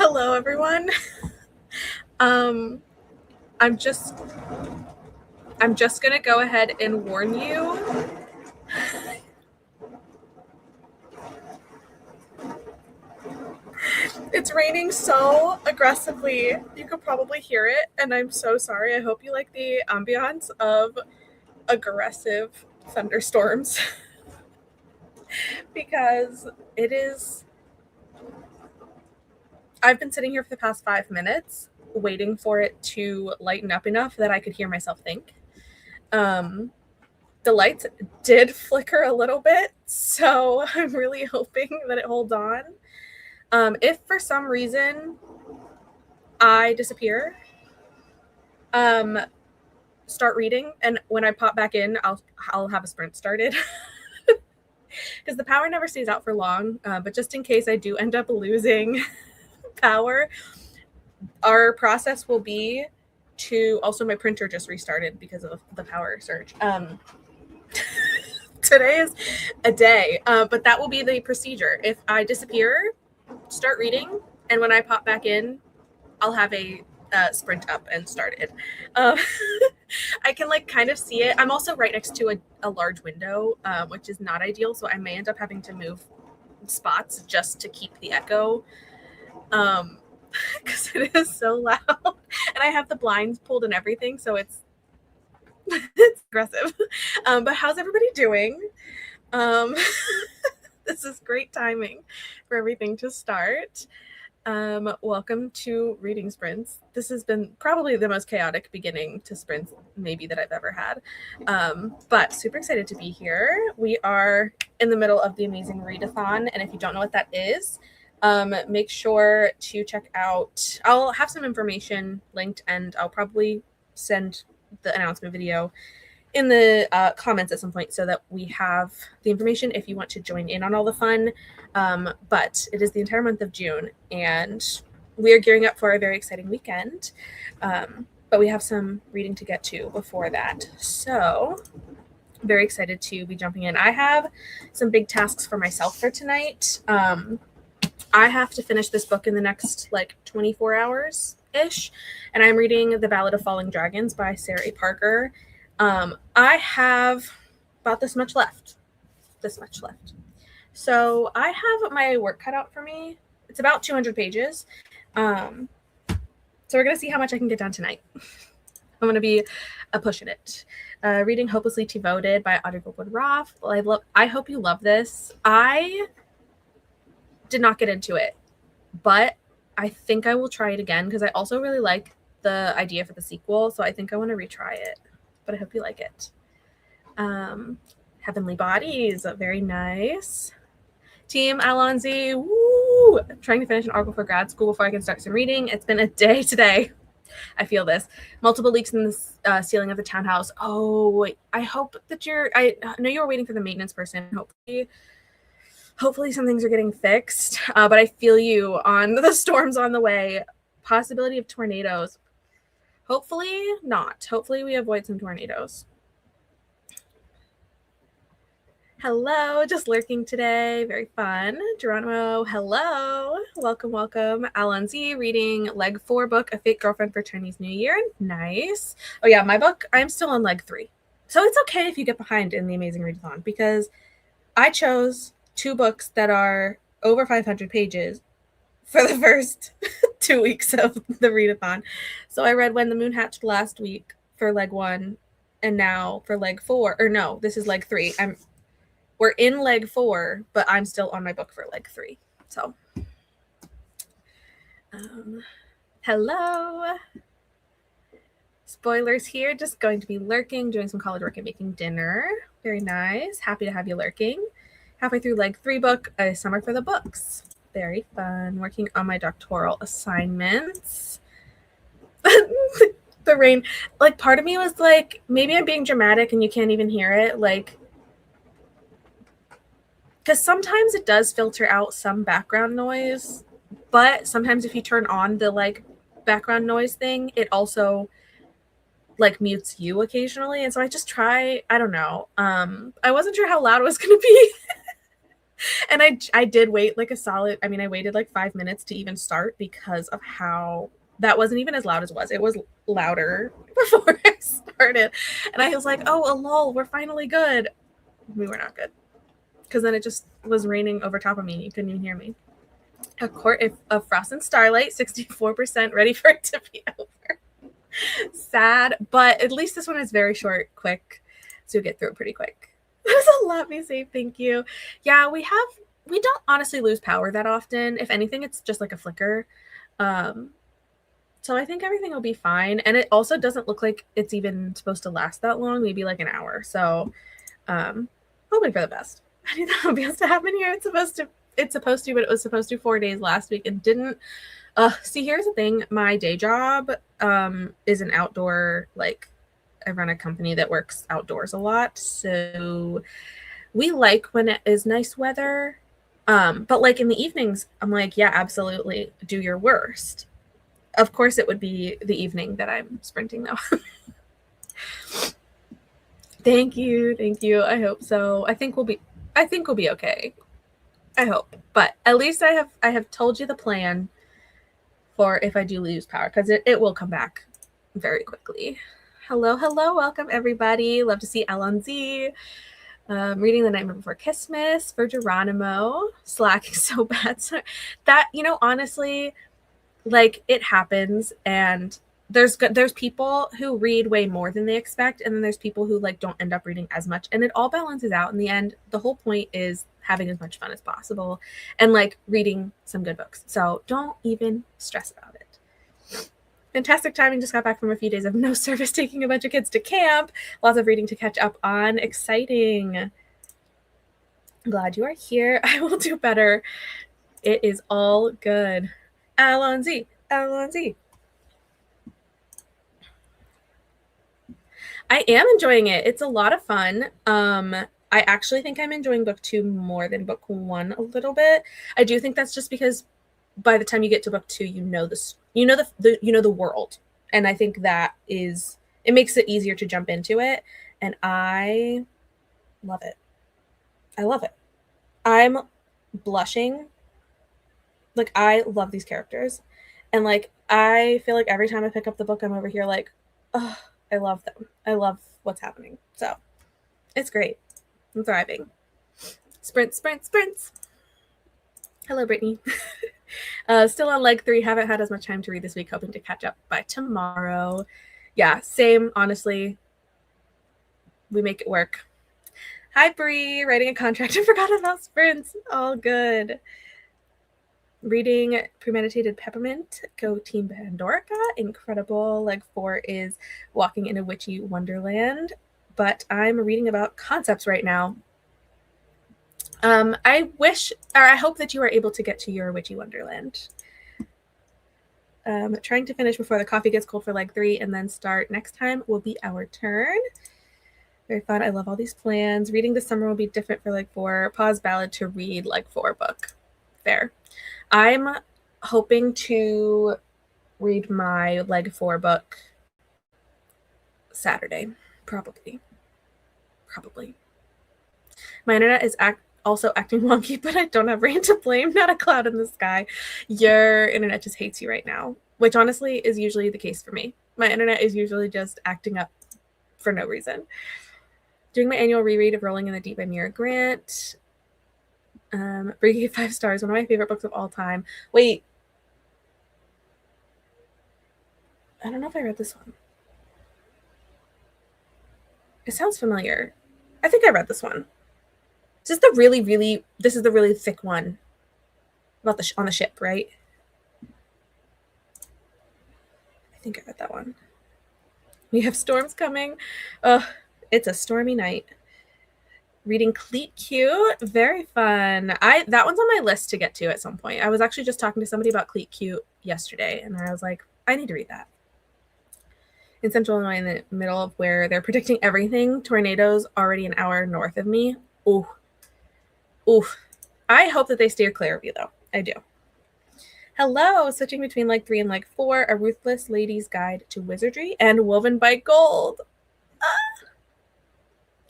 Hello, everyone. I'm just gonna go ahead and warn you. It's raining so aggressively. You could probably hear it, and I'm so sorry. I hope you like the ambiance of aggressive thunderstorms because it is. I've been sitting here for the past 5 minutes waiting for it to lighten up enough that I could hear myself think. The lights did flicker a little bit, so I'm really hoping that it holds on. If for some reason I disappear, start reading, and when I pop back in, I'll have a sprint started because the power never stays out for long. But just in case I do end up losing power, our process will be to also my printer just restarted because of the power surge. Today is a day, but that will be the procedure. If I disappear, start reading, and when I pop back in, I'll have a sprint up and started. I can kind of see it. I'm also right next to a large window, which is not ideal, so I may end up having to move spots just to keep the echo, because it is so loud, and I have the blinds pulled and everything, so it's aggressive. But how's everybody doing? This is great timing for everything to start. Welcome to Reading Sprints. This has been probably the most chaotic beginning to sprints maybe that I've ever had. But super excited to be here. We are in the middle of the Amazing Readathon, and if you don't know what that is, make sure to check out, I'll have some information linked, and I'll probably send the announcement video in the comments at some point so that we have the information if you want to join in on all the fun. But it is the entire month of June, and we are gearing up for a very exciting weekend. But we have some reading to get to before that. So very excited to be jumping in. I have some big tasks for myself for tonight. I have to finish this book in the next 24 hours-ish, and I'm reading The Ballad of Falling Dragons by Sarah A. Parker. I have about this much left. So I have my work cut out for me. It's about 200 pages. So we're going to see how much I can get done tonight. I'm going to be pushing it. Reading Hopelessly Devoted by Audrey Goldwood-Roth. I hope you love this. I did not get into it, but I think I will try it again because I also really like the idea for the sequel. So I think I want to retry it. But I hope you like it. Heavenly Bodies, very nice. Team Alonzi, woo! I'm trying to finish an article for grad school before I can start some reading. It's been a day today. I feel this. Multiple leaks in the ceiling of the townhouse. Oh, I hope that I know you were waiting for the maintenance person. Hopefully some things are getting fixed. But I feel you on the storms on the way. Possibility of tornadoes. Hopefully not. Hopefully we avoid some tornadoes. Hello, just lurking today. Very fun. Geronimo, hello. Welcome. Alonzi, reading leg 4 book, A Fake Girlfriend for Chinese New Year. Nice. Oh yeah, my book, I'm still on leg 3. So it's okay if you get behind in the Amazing Readathon because I chose 2 books that are over 500 pages for the first 2 weeks of the readathon. So I read When the Moon Hatched last week for leg 1, and now for leg 4. Or no, this is leg 3. We're in leg 4, but I'm still on my book for leg 3. So, hello. Spoilers here. Just going to be lurking, doing some college work and making dinner. Very nice. Happy to have you lurking. Halfway through leg 3 book, A Summer for the Books. Very fun. Working on my doctoral assignments. The rain. Part of me was maybe I'm being dramatic and you can't even hear it. Because sometimes it does filter out some background noise. But sometimes if you turn on the, background noise thing, it also, mutes you occasionally. And so I just try, I don't know. I wasn't sure how loud it was going to be. And I did wait like a solid, I mean, I waited like 5 minutes to even start because of how that wasn't even as loud as it was. It was louder before I started. And I was like, oh, lol, we're finally good. We were not good. Because then it just was raining over top of me. You couldn't even hear me. A Court of Frost and Starlight, 64%, ready for it to be over. Sad, but at least this one is very short, quick, so you'll get through it pretty quick. There's a lot me say thank you. Yeah, we don't honestly lose power that often. If anything, it's just like a flicker. So I think everything will be fine. And it also doesn't look like it's even supposed to last that long, maybe like an hour. So hoping for the best. I knew that would be supposed to happen here. It's supposed to, but it was supposed to 4 days last week and didn't. See, here's the thing. My day job is an outdoor, like, I run a company that works outdoors a lot. So we like when it is nice weather. But like in the evenings, I'm like, yeah, absolutely. Do your worst. Of course, it would be the evening that I'm sprinting though. Thank you. Thank you. I hope so. I think we'll be okay. I hope. But at least I have told you the plan for if I do lose power, because it will come back very quickly. Hello, welcome everybody. Love to see Alonzi. Reading The Nightmare Before Christmas for Geronimo. Slacking so bad. So that, honestly, like, it happens, and there's people who read way more than they expect, and then there's people who like don't end up reading as much, and it all balances out in the end. The whole point is having as much fun as possible and like reading some good books. So don't even stress about it. Fantastic timing. Just got back from a few days of no service, taking a bunch of kids to camp. Lots of reading to catch up on. Exciting. I'm glad you are here. I will do better. It is all good. Alonzi. I am enjoying it. It's a lot of fun. I actually think I'm enjoying book 2 more than book 1 a little bit. I do think that's just because by the time you get to book 2, you know the world, and I think that is, it makes it easier to jump into it, and I love it. I'm blushing. Like, I love these characters, and like I feel like every time I pick up the book, I'm over here like, oh, I love them. I love what's happening. So it's great. I'm thriving. Sprints. Hello, Brittany. Still on leg 3. Haven't had as much time to read this week. Hoping to catch up by tomorrow. Yeah, same. Honestly, we make it work. Hi, Bree. Writing a contract and forgot about sprints. All good. Reading Premeditated Peppermint. Go Team Pandorica. Incredible. Leg 4 is Walking in a Witchy Wonderland. But I'm reading about concepts right now. I hope that you are able to get to your Witchy Wonderland. Trying to finish before the coffee gets cold for leg 3 and then start next time will be our turn. Very fun. I love all these plans. Reading this summer will be different for leg 4. Pause ballad to read leg 4 book. Fair. I'm hoping to read my leg 4 book Saturday. Probably. My internet is also acting wonky, but I don't have rain to blame. Not a cloud in the sky. Your internet just hates you right now, which honestly is usually the case for me. My internet is usually just acting up for no reason. Doing my annual reread of Rolling in the Deep by Mira Grant. Bringing 5 stars. One of my favorite books of all time. Wait. I don't know if I read this one. It sounds familiar. I think I read this one. This is the really thick one about on the ship, right? I think I read that one. We have storms coming. It's a stormy night. Reading Cleat Cute. Very fun. That one's on my list to get to at some point. I was actually just talking to somebody about Cleat Cute yesterday, and I was like, I need to read that. In Central Illinois, in the middle of where they're predicting everything, tornadoes already an hour north of me. Oof. I hope that they steer clear of you, though. I do. Hello. Switching between leg 3 and leg 4. A Ruthless Lady's Guide to Wizardry and Woven by Gold.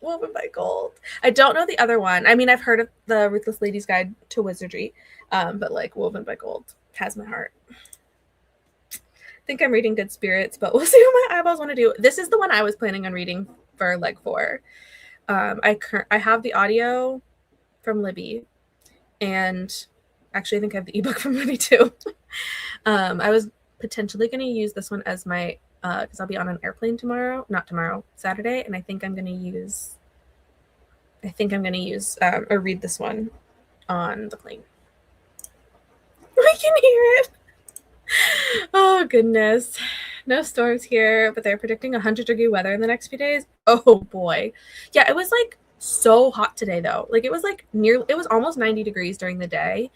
Woven by Gold. I don't know the other one. I mean, I've heard of the Ruthless Lady's Guide to Wizardry, but like Woven by Gold has my heart. I think I'm reading Good Spirits, but we'll see what my eyeballs want to do. This is the one I was planning on reading for leg 4. I have the audio from Libby, and actually I think I have the ebook from Libby too. I was potentially going to use this one as my because I'll be on an airplane Saturday, and I think I'm going to use or read this one on the plane. I can hear it. Oh goodness. No storms here, but they're predicting 100-degree weather in the next few days. Oh boy. Yeah, it was like so hot today though. Like it was almost 90 degrees during the day.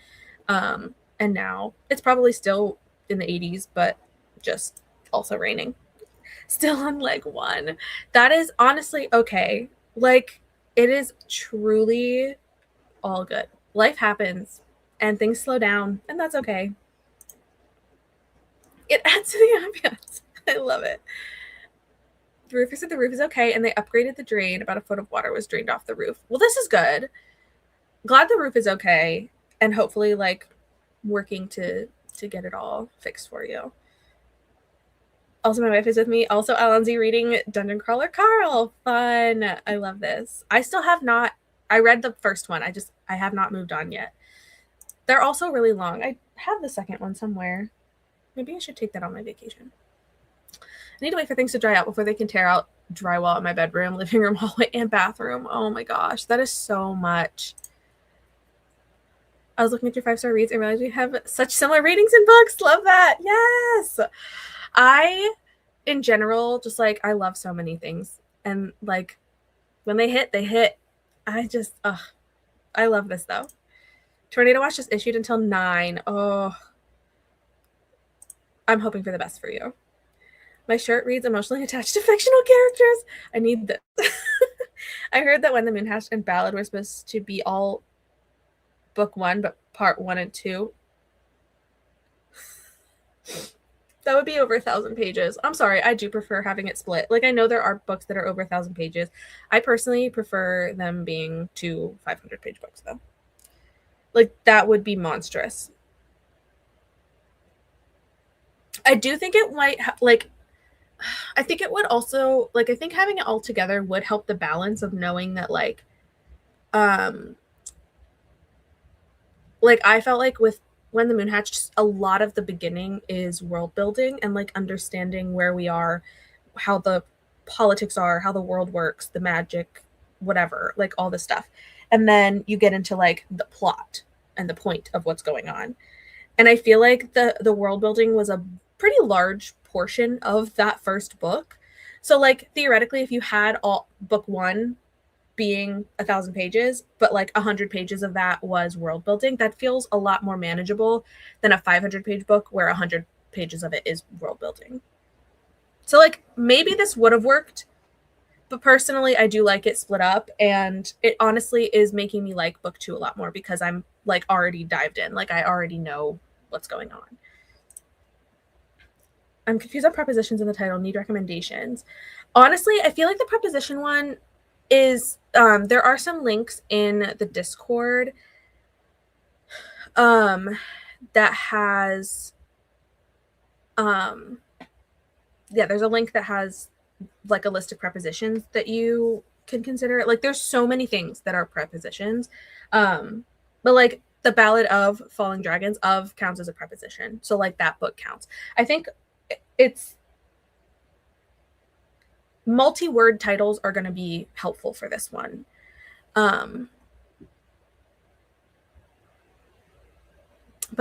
And now it's probably still in the 80s, but just also raining. Still on leg 1. That is honestly okay. Like it is truly all good. Life happens and things slow down, and that's okay. It adds to the ambiance. I love it. The roofer said the roof is okay, and they upgraded the drain. About a foot of water was drained off the roof. Well, this is good. Glad the roof is okay, and hopefully, like, working to get it all fixed for you. Also, my wife is with me. Also, Alonzi reading Dungeon Crawler Carl. Fun. I love this. I still have not. I read the first one. I have not moved on yet. They're also really long. I have the second one somewhere. Maybe I should take that on my vacation. I need to wait for things to dry out before they can tear out drywall in my bedroom, living room, hallway, and bathroom. Oh my gosh, that is so much. I was looking at your 5-star reads and realized we have such similar ratings in books. Love that. Yes. I, in general, just like, I love so many things. And like, when they hit, they hit. I love this though. Tornado Watch just issued until 9. Oh, I'm hoping for the best for you. My shirt reads emotionally attached to fictional characters. I need this. I heard that When the Moon Hatched and Ballad were supposed to be all book 1, but part 1 and 2. That would be over 1,000 pages. I'm sorry, I do prefer having it split. Like, I know there are books that are over 1,000 pages. I personally prefer them being 2 500-page books, though. Like, that would be monstrous. I do think it might, I think it would also, like, I think having it all together would help the balance of knowing that, like, I felt like with When the Moon Hatched, a lot of the beginning is world building and, like, understanding where we are, how the politics are, how the world works, the magic, whatever, like, all this stuff. And then you get into, like, the plot and the point of what's going on. And I feel like the world building was a pretty large portion of that first book. So, like, theoretically, if you had all book 1 being 1,000 pages, but like 100 pages of that was world building, that feels a lot more manageable than a 500-page book where 100 pages of it is world building. So, like, maybe this would have worked, but personally, I do like it split up, and it honestly is making me like book 2 a lot more because I'm, like, already dived in. Like, I already know what's going on. I'm confused on prepositions in the title. Need recommendations. Honestly, I feel like the preposition one is, there are some links in the Discord that has, there's a link that has, like, a list of prepositions that you can consider. Like, there's so many things that are prepositions. But, like, the Ballad of Falling Dragons of counts as a preposition. So, like, that book counts. I think it's multi-word titles are going to be helpful for this one. But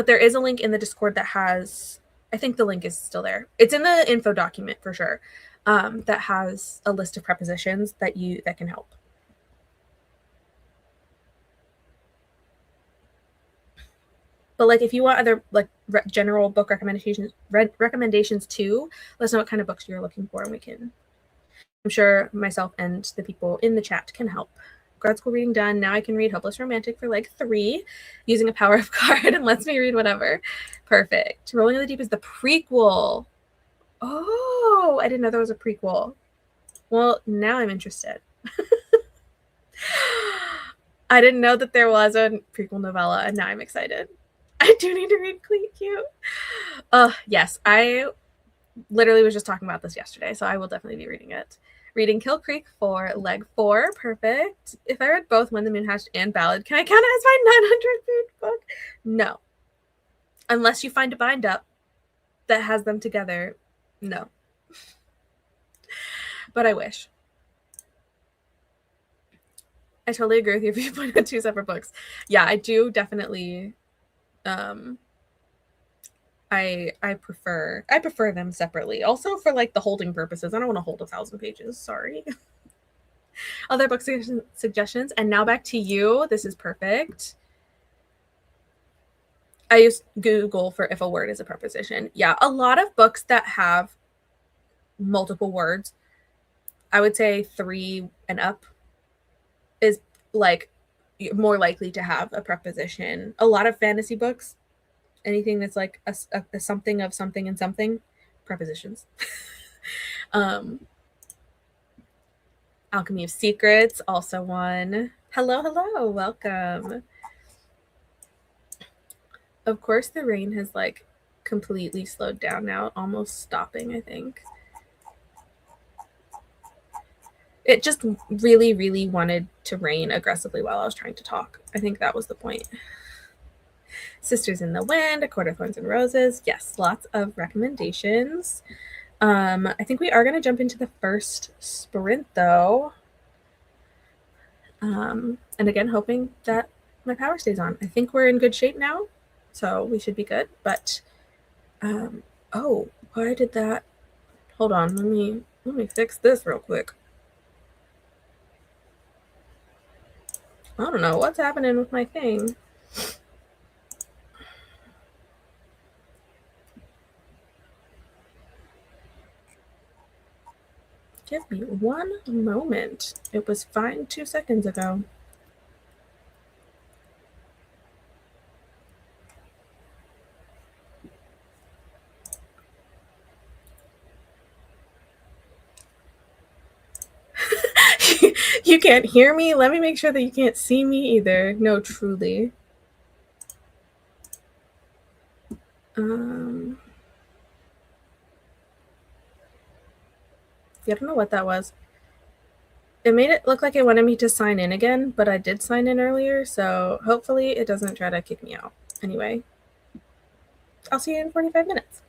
there is a link in the Discord that has, I think the link is still there. It's in the info document for sure. That has a list of prepositions that can help. But, like, if you want other, like, general book recommendations too, let us know what kind of books you're looking for, and I'm sure myself and the people in the chat can help. Grad school reading done. Now I can read Hopeless Romantic for like 3 using a power of card and lets me read whatever. Perfect. Rolling in the Deep is the prequel. Oh, I didn't know there was a prequel. Well, now I'm interested. I didn't know that there was a prequel novella, and now I'm excited. I do need to read Clean Cute. Yes, I literally was just talking about this yesterday, so I will definitely be reading it. Reading Kill Creek for leg 4. Perfect. If I read both When the Moon Hatched and Ballad, can I count it as my 900 page book? No. Unless you find a bind up that has them together, no. But I wish. I totally agree with you if you point out 2 separate books. Yeah, I do definitely I prefer them separately. Also for like the holding purposes. I don't want to hold 1,000 pages. Sorry. Other book suggestions. And now back to you. This is perfect. I use Google for if a word is a preposition. Yeah, a lot of books that have multiple words, I would say 3 and up is like more likely to have a preposition. A lot of fantasy books, anything that's like a something of something and something, prepositions. Alchemy of Secrets, also one. Hello, hello, welcome. Of course, the rain has like completely slowed down now, almost stopping, I think. It just really, really wanted to rain aggressively while I was trying to talk. I think that was the point. Sisters in the Wind, A Court of Thorns and Roses. Yes, lots of recommendations. I think we are going to jump into the first sprint, though. And again, hoping that my power stays on. I think we're in good shape now, so we should be good. But, oh, why did that? Hold on, let me fix this real quick. I don't know what's happening with my thing. Give me one moment. It was fine 2 seconds ago. You can't hear me? Let me make sure that you can't see me either. No, truly. Yeah, I don't know what that was. It made it look like it wanted me to sign in again, but I did sign in earlier, so hopefully it doesn't try to kick me out. Anyway, I'll see you in 45 minutes.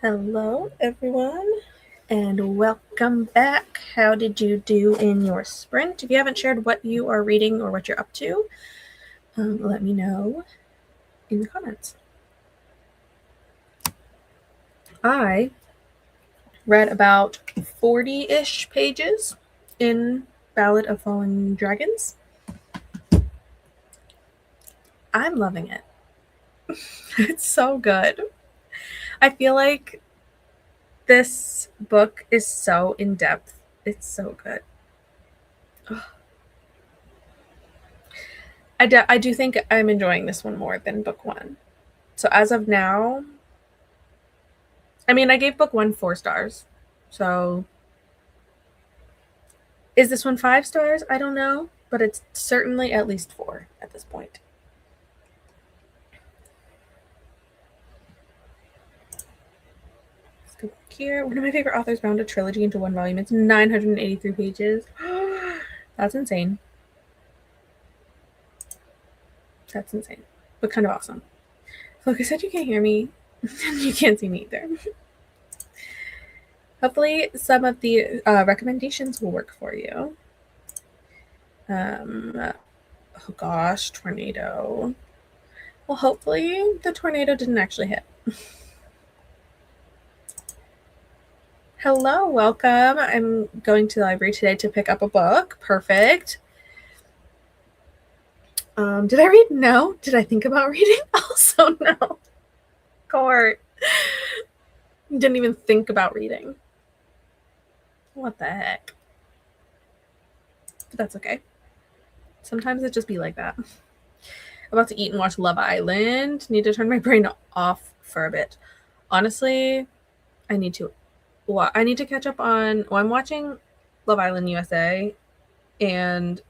Hello, everyone, and welcome back. How did you do in your sprint? If you haven't shared what you are reading or what you're up to, let me know in the comments. I read about 40-ish pages in Ballad of Fallen Dragons. I'm loving it. It's so good. I feel like this book is so in-depth. It's so good. I do think I'm enjoying this one more than book one. So as of now, I mean, I gave book 1 4 stars. So is this one 5 stars? I don't know, but it's certainly at least 4 at this point. Let's go back here. One of my favorite authors bound a trilogy into one volume. It's 983 pages. That's insane. That's insane, but kind of awesome. Like I said, you can't hear me. You can't see me either. Hopefully some of the recommendations will work for you. Oh gosh, tornado. Well, hopefully the tornado didn't actually hit. Hello, welcome. I'm going to the library today to pick up a book. Perfect. Did I read? No. Did I think about reading? Also, no. Court. Didn't even think about reading. What the heck? But that's okay. Sometimes it just be like that. About to eat and watch Love Island. Need to turn my brain off for a bit. Honestly, I need to catch up on. Well, I'm watching Love Island USA, and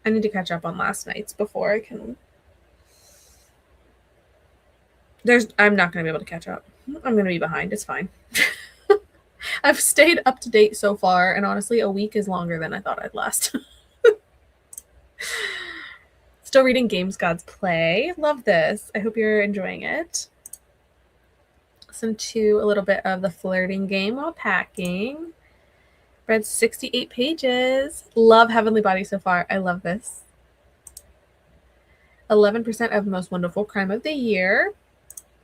I need to catch up on last night's before I can. I'm not going to be able to catch up. I'm going to be behind. It's fine. I've stayed up to date so far, and honestly, a week is longer than I thought I'd last. Still reading Games Gods Play. Love this. I hope you're enjoying it. Listen to a little bit of The Flirting Game while packing. Read 68 pages. Love Heavenly Body so far. I love this. 11% of Most Wonderful Crime of the Year.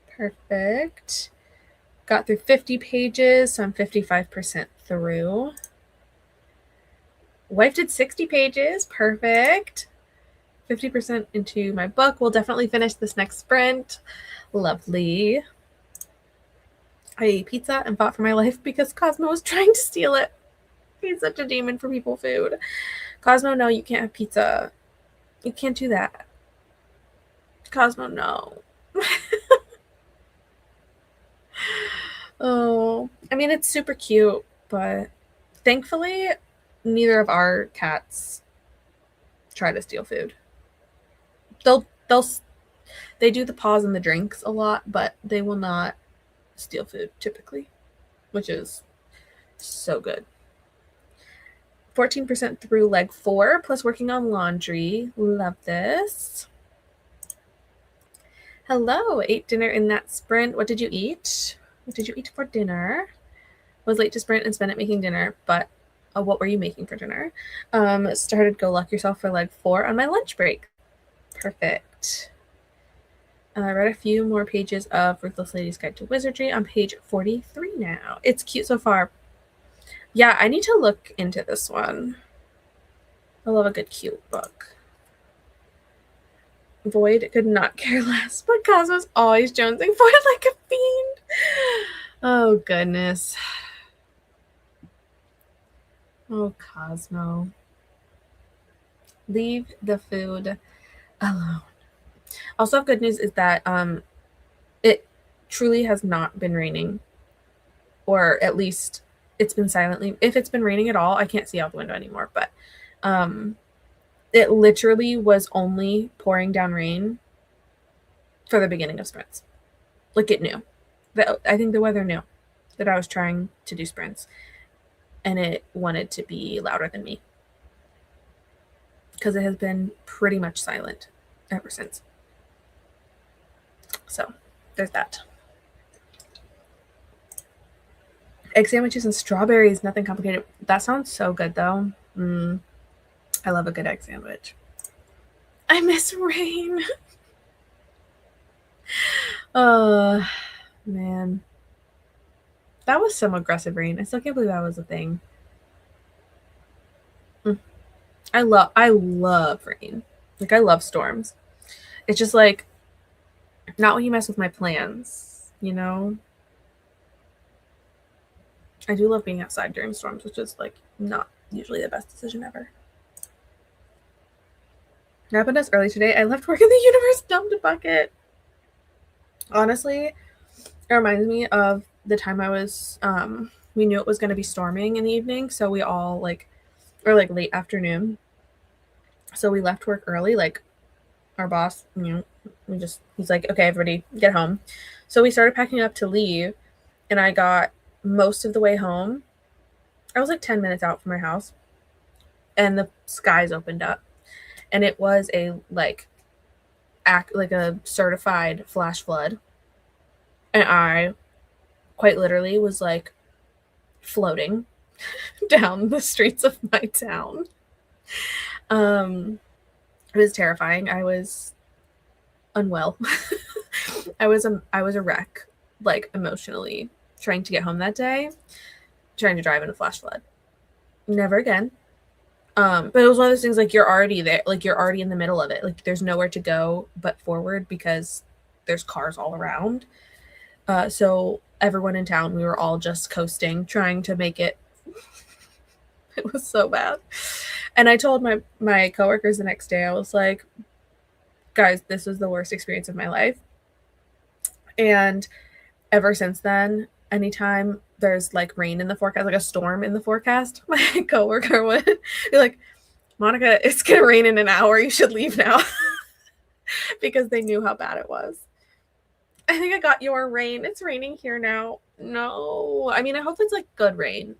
Perfect. Got through 50 pages, so I'm 55% through. Wife did 60 pages. Perfect. 50% into my book. We'll definitely finish this next sprint. Lovely. I ate pizza and fought for my life because Cosmo was trying to steal it. He's such a demon for people food. Cosmo, no, you can't have pizza. You can't do that. Cosmo, no. Oh, I mean, it's super cute, but thankfully, neither of our cats try to steal food. They do the paws and the drinks a lot, but they will not steal food typically, which is so good. 14% through leg 4, plus working on laundry. Love this. Hello, ate dinner in that sprint. What did you eat? What did you eat for dinner? Was late to sprint and spent it making dinner, but what were you making for dinner? Started Go Luck Yourself for leg 4 on my lunch break. Perfect. I read a few more pages of Ruthless Lady's Guide to Wizardry on page 43 now. It's cute so far. Yeah, I need to look into this one. I love a good cute book. Void could not care less, but Cosmo's always jonesing for it like a fiend. Oh, goodness. Oh, Cosmo. Leave the food alone. Also, good news is that it truly has not been raining, or at least it's been silently. If it's been raining at all, I can't see out the window anymore, but it literally was only pouring down rain for the beginning of sprints. Like, it knew. I think the weather knew that I was trying to do sprints, and it wanted to be louder than me because it has been pretty much silent ever since. So there's that. Egg sandwiches and strawberries, nothing complicated. That sounds so good though. I love a good egg sandwich. I miss rain. Man. That was some aggressive rain. I still can't believe that was a thing. I love rain. Like, I love storms. It's just like not when you mess with my plans, you know? I do love being outside during storms, which is like not usually the best decision ever. It happened as early today. I left work and the universe dumped a bucket. Honestly, it reminds me of the time I was we knew it was going to be storming in the evening, so we all like late afternoon. So we left work early, like our boss, he's like, okay, everybody get home. So we started packing up to leave, and I got most of the way home. I was like 10 minutes out from my house, and the skies opened up, and it was a a certified flash flood, and I quite literally was like floating down the streets of my town. It was terrifying. I was unwell. I was a wreck, like emotionally, trying to get home that day, trying to drive in a flash flood. Never again. But it was one of those things, like, you're already there, like you're already in the middle of it, like there's nowhere to go but forward because there's cars all around. So everyone in town, we were all just coasting, trying to make it. It was so bad. And I told my coworkers the next day, I was like, guys, this was the worst experience of my life. And ever since then, anytime there's like rain in the forecast, like a storm in the forecast, my coworker would be like, Monica, it's gonna rain in an hour, you should leave now. Because they knew how bad it was. I think I got your rain. It's raining here now. No, I mean, I hope it's like good rain,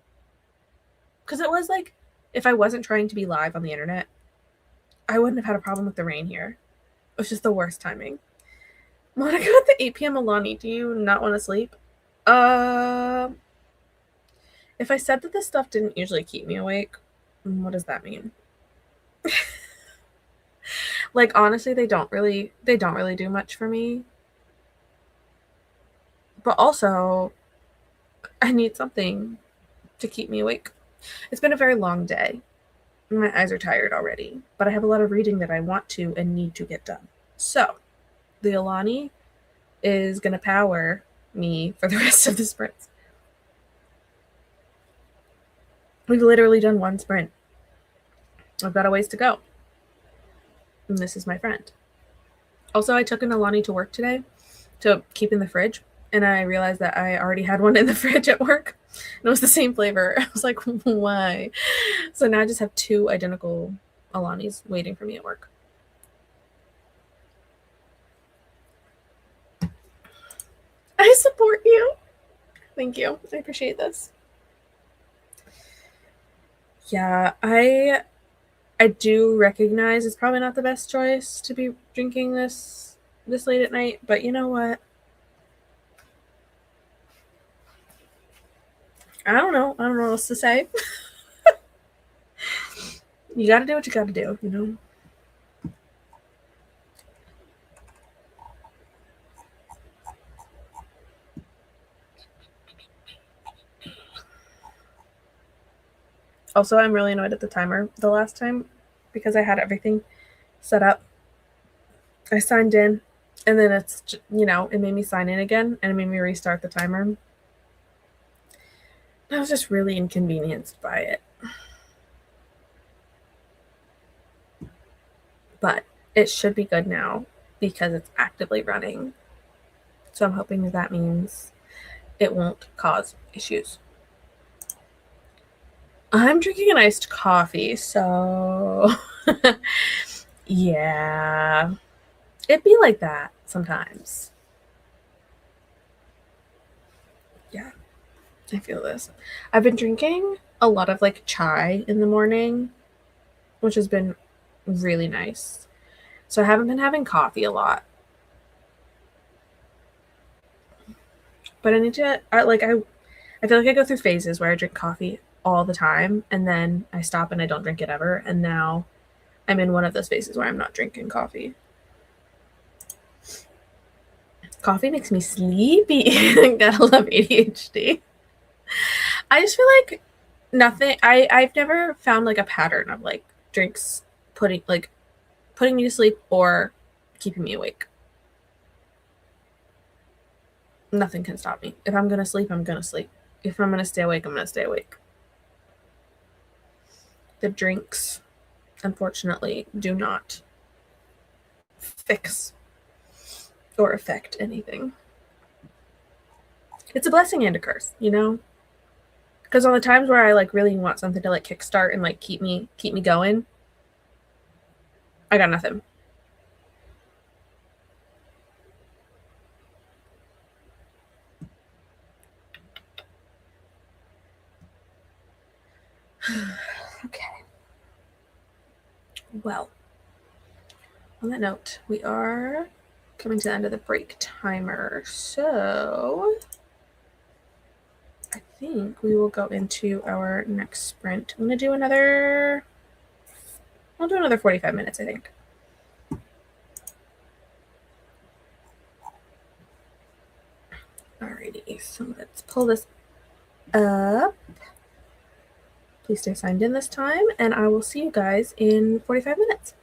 because it was like, if I wasn't trying to be live on the internet, I wouldn't have had a problem with the rain here. It was just the worst timing. Monica at the 8 p.m. Alani, do you not want to sleep? If I said that this stuff didn't usually keep me awake, what does that mean? Like, honestly, they don't really do much for me. But also, I need something to keep me awake. It's been a very long day. My eyes are tired already, but I have a lot of reading that I want to and need to get done. So, the Alani is going to power me for the rest of the sprints. We've literally done one sprint. I've got a ways to go. And this is my friend. Also, I took an Alani to work today to keep in the fridge, and I realized that I already had one in the fridge at work, and it was the same flavor. I was like, why? So now I just have 2 identical Alanis waiting for me at work. I support you. Thank you. I appreciate this. Yeah, I do recognize it's probably not the best choice to be drinking this late at night, but you know what? I don't know what else to say. You gotta do what you gotta do, you know? Also, I'm really annoyed at the timer the last time because I had everything set up. I signed in, and then it's, it made me sign in again, and it made me restart the timer. I was just really inconvenienced by it. But it should be good now because it's actively running. So I'm hoping that means it won't cause issues. I'm drinking an iced coffee, so yeah, it'd be like that sometimes. Yeah, I feel this. I've been drinking a lot of like chai in the morning, which has been really nice. So I haven't been having coffee a lot. But I need to, I I feel like I go through phases where I drink coffee all the time and then I stop and I don't drink it ever. And now I'm in one of those phases where I'm not drinking coffee. Coffee makes me sleepy. Gotta love ADHD. I just feel like I've never found like a pattern of like drinks putting me to sleep or keeping me awake. Nothing can stop me. If I'm gonna sleep, I'm gonna sleep. If I'm gonna stay awake, I'm gonna stay awake. The drinks, unfortunately, do not fix or affect anything. It's a blessing and a curse, you know? Because on the times where I like really want something to like kickstart and like keep me going, I got nothing. Okay. Well, on that note, we are coming to the end of the break timer. So I think we will go into our next sprint. I'm going to do I'll do another 45 minutes, I think. Alrighty, so let's pull this up. Please stay signed in this time, and I will see you guys in 45 minutes.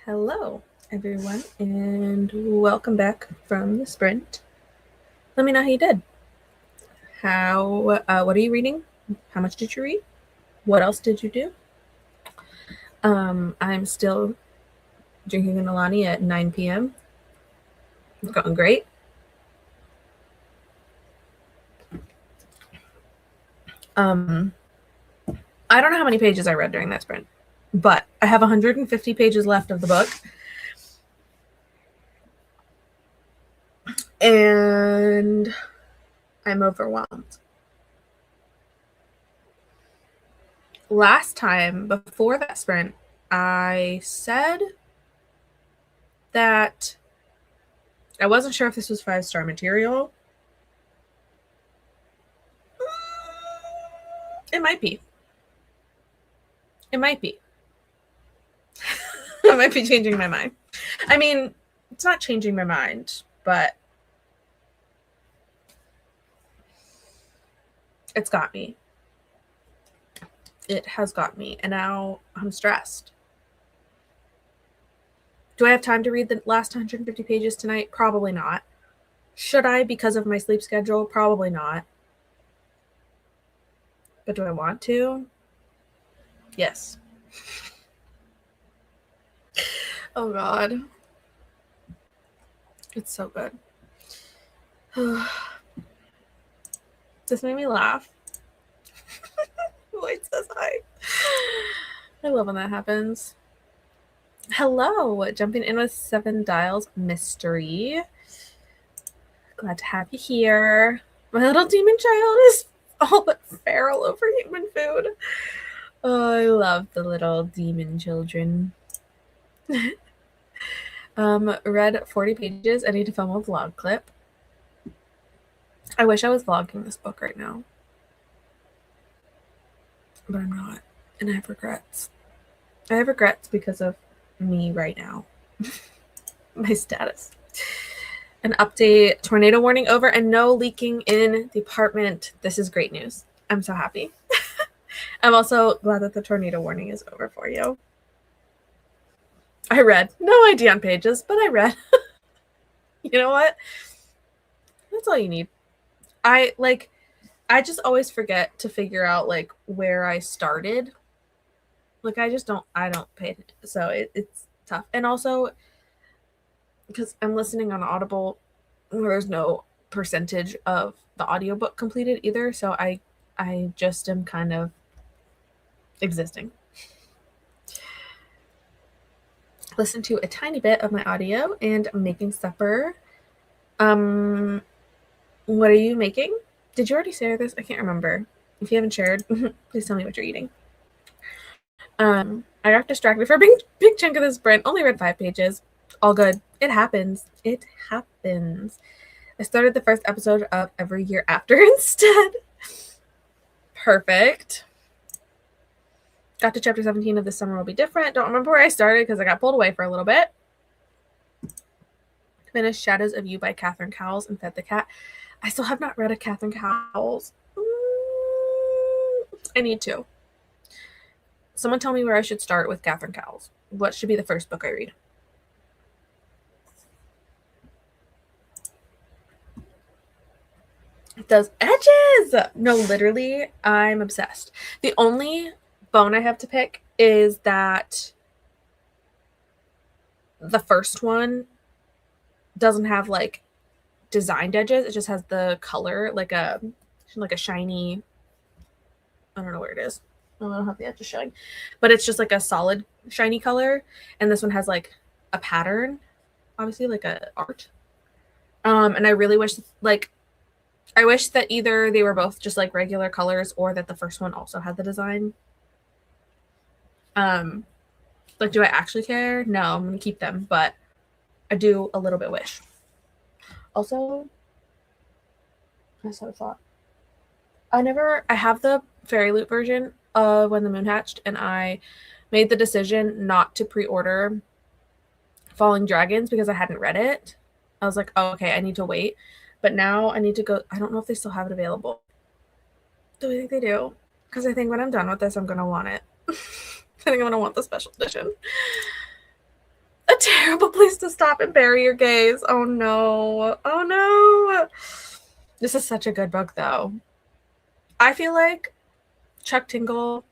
Hello, everyone, and welcome back from the sprint. Let me know how you did. What are you reading? How much did you read? What else did you do? I'm still drinking an Alani at 9 p.m. It's going great. I don't know how many pages I read during that sprint, but I have 150 pages left of the book. And I'm overwhelmed. Last time, before that sprint, I said that I wasn't sure if this was 5-star material. It might be. It might be. I might be changing my mind. I mean, it's not changing my mind, but it's got me. It has got me, and now I'm stressed. Do I have time to read the last 150 pages tonight? Probably not. Should I because of my sleep schedule? Probably not. But do I want to? Yes. Oh, God. It's so good. This made me laugh. Lloyd says hi. I love when that happens. Hello, jumping in with 7 Dials Mystery. Glad to have you here. My little demon child is all but feral over human food. Oh, I love the little demon children. Read 40 pages. I need to film a vlog clip. I wish I was vlogging this book right now, but I'm not, and I have regrets. I have regrets because of me right now. My status. An update, tornado warning over and no leaking in the apartment. This is great news. I'm so happy. I'm also glad that the tornado warning is over for you. I read. No idea on pages, but I read. You know what? That's all you need. I just always forget to figure out like where I started. Like I don't pay attention. So it's tough. And also because I'm listening on Audible, there's no percentage of the audiobook completed either. So I just am kind of existing. Listen to a tiny bit of my audio and I'm making supper. What are you making? Did you already share this? I can't remember. If you haven't shared, please tell me what you're eating. I got distracted for a big chunk of this sprint. Only read 5 pages. All good. It happens. It happens. I started the first episode of Every Year After instead. Perfect. Got to chapter 17 of This Summer Will Be Different. Don't remember where I started because I got pulled away for a little bit. Finished Shadows of You by Catherine Cowles and fed the cat. I still have not read a Catherine Cowles. I need to. Someone tell me where I should start with Catherine Cowles. What should be the first book I read? Those edges! No, literally, I'm obsessed. The only bone I have to pick is that the first one doesn't have like designed edges. It just has the color like a shiny, I don't know where it is. Oh, I don't have the edges showing, but it's just like a solid shiny color. And this one has like a pattern, obviously like a art. And I really wish I wish that either they were both just like regular colors or that the first one also had the design. Like, do I actually care? No, I'm gonna keep them, but I do a little bit wish. Also, I just had a thought. I have the Fairy Loot version of When the Moon Hatched, and I made the decision not to pre-order Falling Dragons because I hadn't read it. I was like, oh, okay, I need to wait. But now I need to go. I don't know if they still have it available. Do I think they do? Because I think when I'm done with this, I'm going to want it. I think I'm going to want the special edition. a terrible place to stop and bury your gaze. Oh no. Oh no. This is such a good book though. I feel like Chuck Tingle,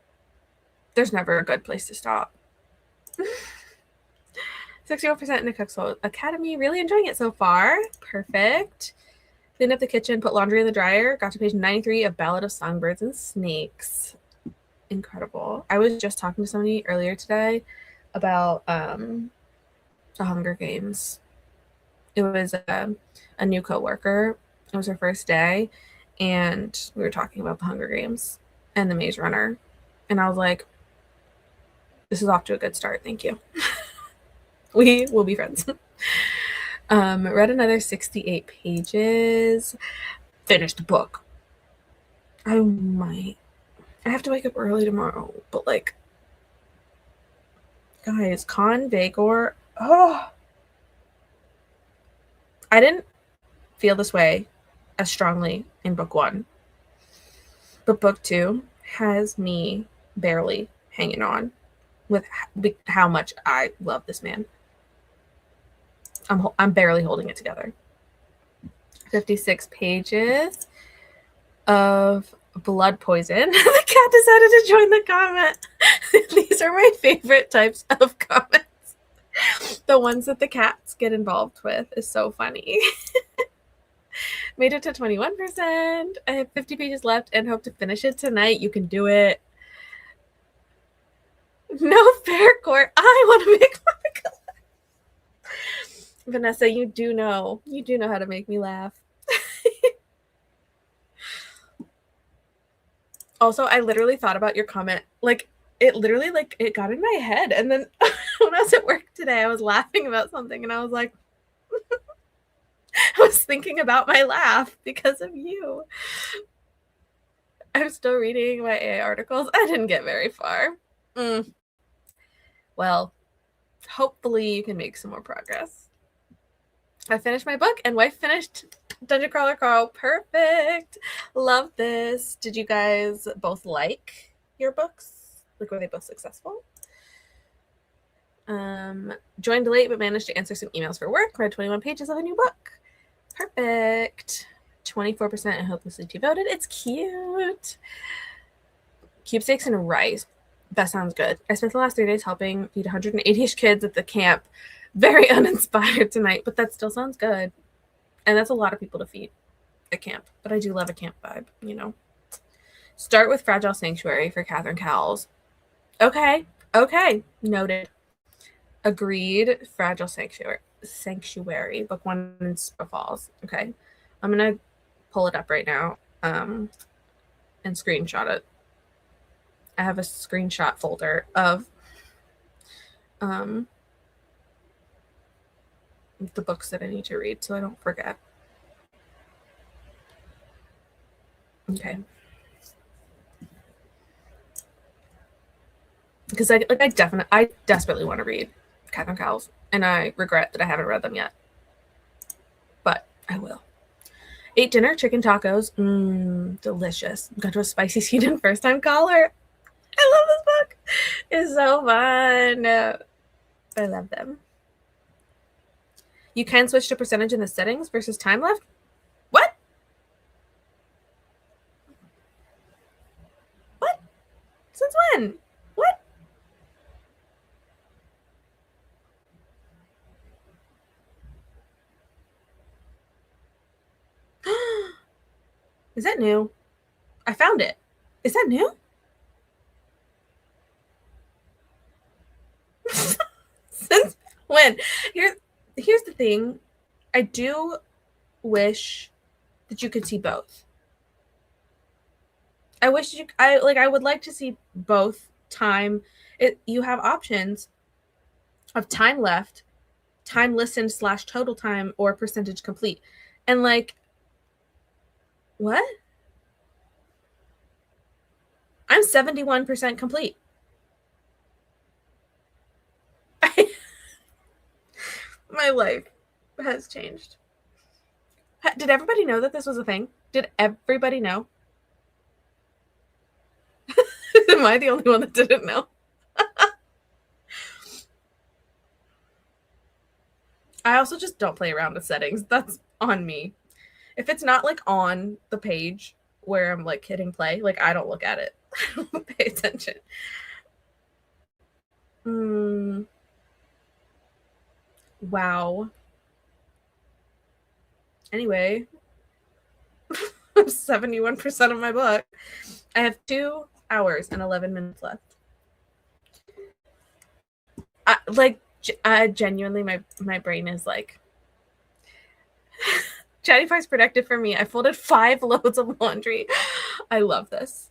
there's never a good place to stop. 61% in the Cooksoul Academy. Really enjoying it so far. Perfect. Cleaned up the kitchen, put laundry in the dryer. Got to page 93 of Ballad of Songbirds and Snakes. Incredible. I was just talking to somebody earlier today about the Hunger Games. It was a new coworker. It was her first day, and we were talking about the Hunger Games and the Maze Runner. And I was like, this is off to a good start. Thank you. We will be friends. Read another 68 pages. Finished the book. I might. I have to wake up early tomorrow, but like, guys, Con Vagor. Oh, I didn't feel this way as strongly in book 1, but book 2 has me barely hanging on with how much I love this man. I'm barely holding it together. 56 pages of blood poison. The cat decided to join the comment. These are my favorite types of comments. The ones that the cats get involved with is so funny. Made it to 21%. I have 50 pages left and hope to finish it tonight. You can do it. No fair court. I want to make Monica laugh. Vanessa, you do know how to make me laugh. Also, I literally thought about your comment. Like, it literally, like, it got in my head. And then when I was at work today, I was laughing about something. And I was like, I was thinking about my laugh because of you. I'm still reading my AA articles. I didn't get very far. Well, hopefully you can make some more progress. I finished my book and wife finished Dungeon Crawler Carl. Perfect. Love this. Did you guys both like your books? Like, were they both successful? Joined late but managed to answer some emails for work. Read 21 pages of a new book. Perfect. 24% and hopelessly devoted. It's cute. Keepsakes and rice. That sounds good. I spent the last 3 days helping feed 180-ish kids at the camp. Very uninspired tonight, but that still sounds good. And that's a lot of people to feed at camp. But I do love a camp vibe, you know. Start with Fragile Sanctuary for Catherine Cowles. Okay. Noted. Agreed. Fragile Sanctuary. Book 1 in Sparrow Falls. Okay. I'm going to pull it up right now and screenshot it. I have a screenshot folder of the books that I need to read so I don't forget. Okay. Because I desperately want to read Catherine Cowles, and I regret that I haven't read them yet. But I will. Ate dinner, chicken tacos. Delicious. Got to a spicy Sweden first time caller. I love this book. It's so fun. I love them. You can switch to percentage in the settings versus time left. What? What? Since when? What? Is that new? I found it. Is that new? Since when? Here's the thing. I do wish that you could see both. I would like to see both time. You have options of time left, time listened / total time, or percentage complete. And like, what? I'm 71% complete. My life has changed. Did everybody know that this was a thing? Did everybody know? Am I the only one that didn't know? I also just don't play around with settings. That's on me. If it's not like on the page where I'm like hitting play, like I don't look at it. I don't pay attention. Wow. Anyway, 71% of my book. I have 2 hours and 11 minutes left. I genuinely, my brain is like, Chattify's productive for me. I folded 5 loads of laundry. I love this.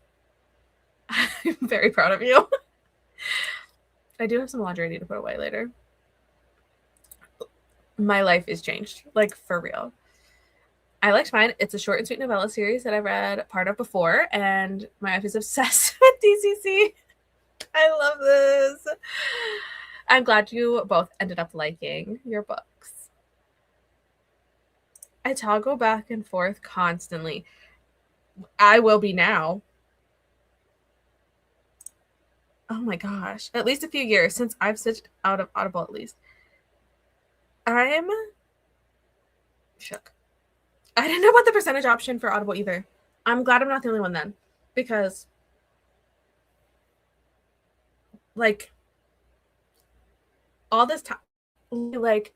I'm very proud of you. I do have some laundry I need to put away later. My life is changed, like for real. I liked mine. It's a short and sweet novella series that I've read part of before, and my wife is obsessed with DCC. I love this. I'm glad you both ended up liking your books. I toggle back and forth constantly. I will be now. Oh my gosh. At least a few years since I've switched out of Audible, at least. I'm shook. I didn't know about the percentage option for Audible either. I'm glad I'm not the only one then, because like all this time, like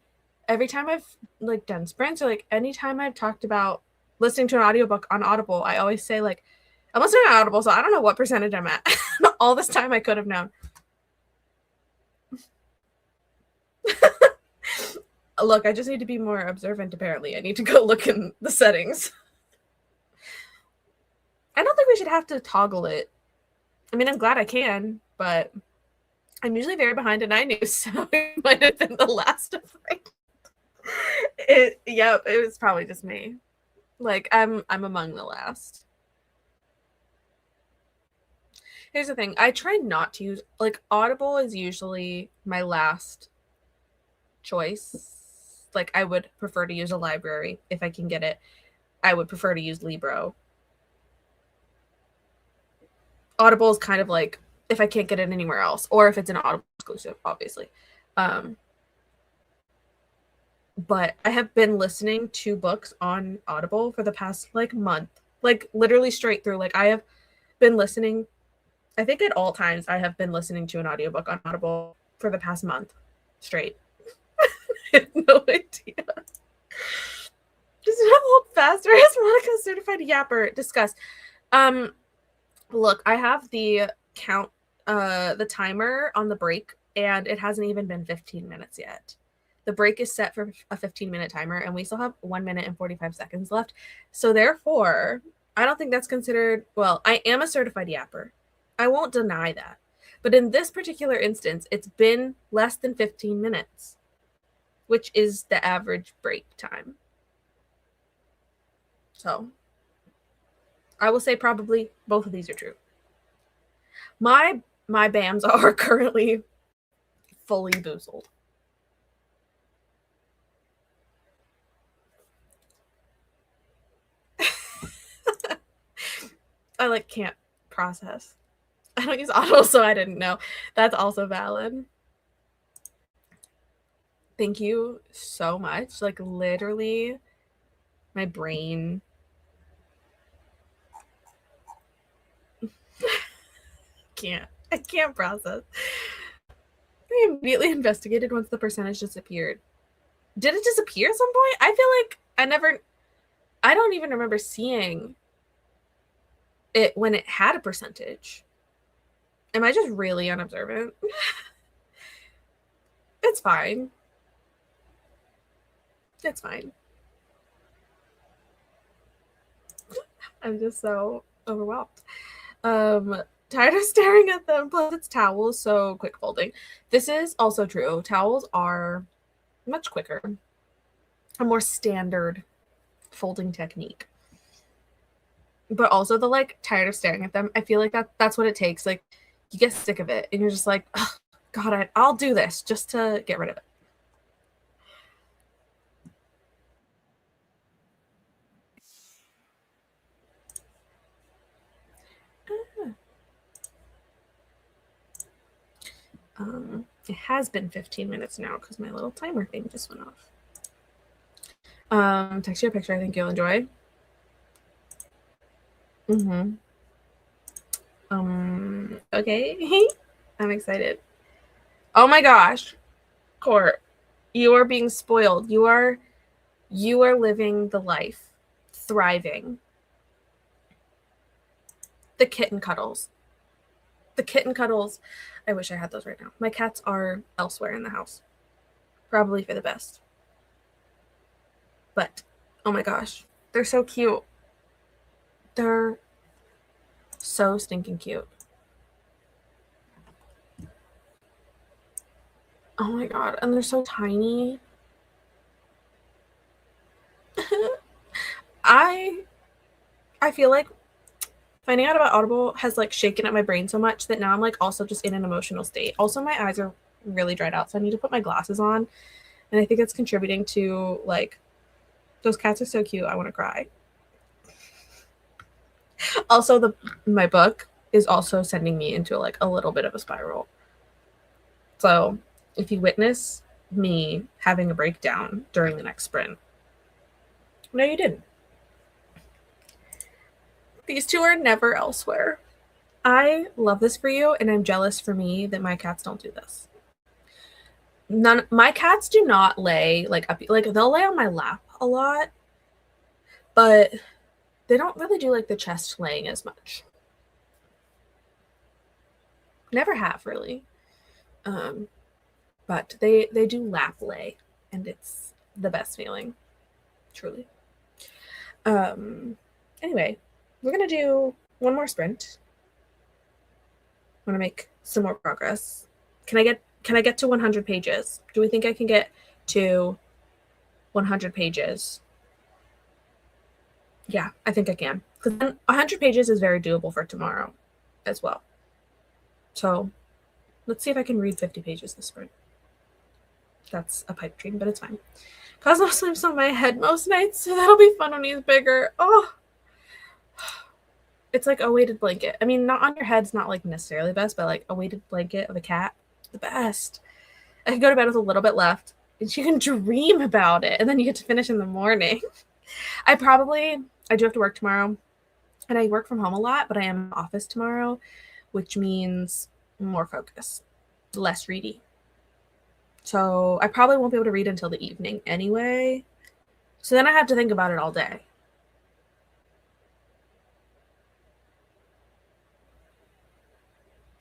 every time I've like done sprints, or like anytime I've talked about listening to an audiobook on Audible, I always say like, I'm listening to Audible, so I don't know what percentage I'm at. All this time I could have known. Look, I just need to be more observant, apparently. I need to go look in the settings. I don't think we should have to toggle it. I mean, I'm glad I can, but I'm usually very behind in iNews, so it might have been the last of it. Yep, it was probably just me. Like, I'm among the last. Here's the thing. I try not to use, like, Audible is usually my last choice. Like, I would prefer to use a library if I can get it. I would prefer to use Libro. Audible is kind of like if I can't get it anywhere else, or if it's an Audible exclusive, obviously. But I have been listening to books on Audible for the past like month, like literally straight through. Like I have been listening, I think at all times I have been listening to an audiobook on Audible for the past month straight. I have no idea. Does it have hold faster? Is Monica a certified yapper? Discuss. Look, I have the count, the timer on the break, and it hasn't even been 15 minutes yet. The break is set for a 15-minute timer, and we still have 1 minute and 45 seconds left. So therefore, I don't think that's considered, well, I am a certified yapper. I won't deny that. But in this particular instance, it's been less than 15 minutes, which is the average break time. So I will say probably both of these are true. My BAMs are currently fully boozled. I like can't process. I don't use Audible, so I didn't know. That's also valid. Thank you so much. Like literally, my brain. I can't process. I immediately investigated once the percentage disappeared. Did it disappear at some point? I feel like I don't even remember seeing it when it had a percentage. Am I just really unobservant? It's fine. It's fine. I'm just so overwhelmed. Tired of staring at them. Plus, it's towels, so quick folding. This is also true. Towels are much quicker. A more standard folding technique. But also the like tired of staring at them. I feel like that's what it takes. Like you get sick of it and you're just like, oh, God, I'll do this just to get rid of it. It has been 15 minutes now because my little timer thing just went off. Text you a picture I think you'll enjoy. Okay. I'm excited. Oh my gosh. Court, you are being spoiled. You are living the life. Thriving. The kitten cuddles. The kitten cuddles. I wish I had those right now. My cats are elsewhere in the house. Probably for the best. But oh my gosh, they're so cute. They're so stinking cute. Oh my god, and they're so tiny. I I feel like finding out about Audible has like shaken up my brain so much that now I'm like also just in an emotional state. Also, my eyes are really dried out, so I need to put my glasses on, and I think it's contributing to like those cats are so cute. I want to cry. Also, my book is also sending me into like a little bit of a spiral. So if you witness me having a breakdown during the next sprint, no, you didn't. These two are never elsewhere. I love this for you, and I'm jealous for me that my cats don't do this. None. My cats do not lay like up. Like they'll lay on my lap a lot, but they don't really do like the chest laying as much. Never have really. Um, but they do lap lay, and it's the best feeling, truly. Um, anyway, we're gonna do one more sprint. I want to make some more progress. Can I get to 100 pages? Do we think I can get to 100 pages? Yeah, I think I can. Because 100 pages is very doable for tomorrow as well. So let's see if I can read 50 pages this sprint. That's a pipe dream, but it's fine. Cosmo sleeps on my head most nights, so that'll be fun when he's bigger. Oh, it's like a weighted blanket. I mean, not on your head's not like necessarily best, but like a weighted blanket of a cat, the best. I can go to bed with a little bit left, and you can dream about it, and then you get to finish in the morning. I do have to work tomorrow, and I work from home a lot, but I am in the office tomorrow, which means more focus, less ready. So I probably won't be able to read until the evening anyway. So then I have to think about it all day.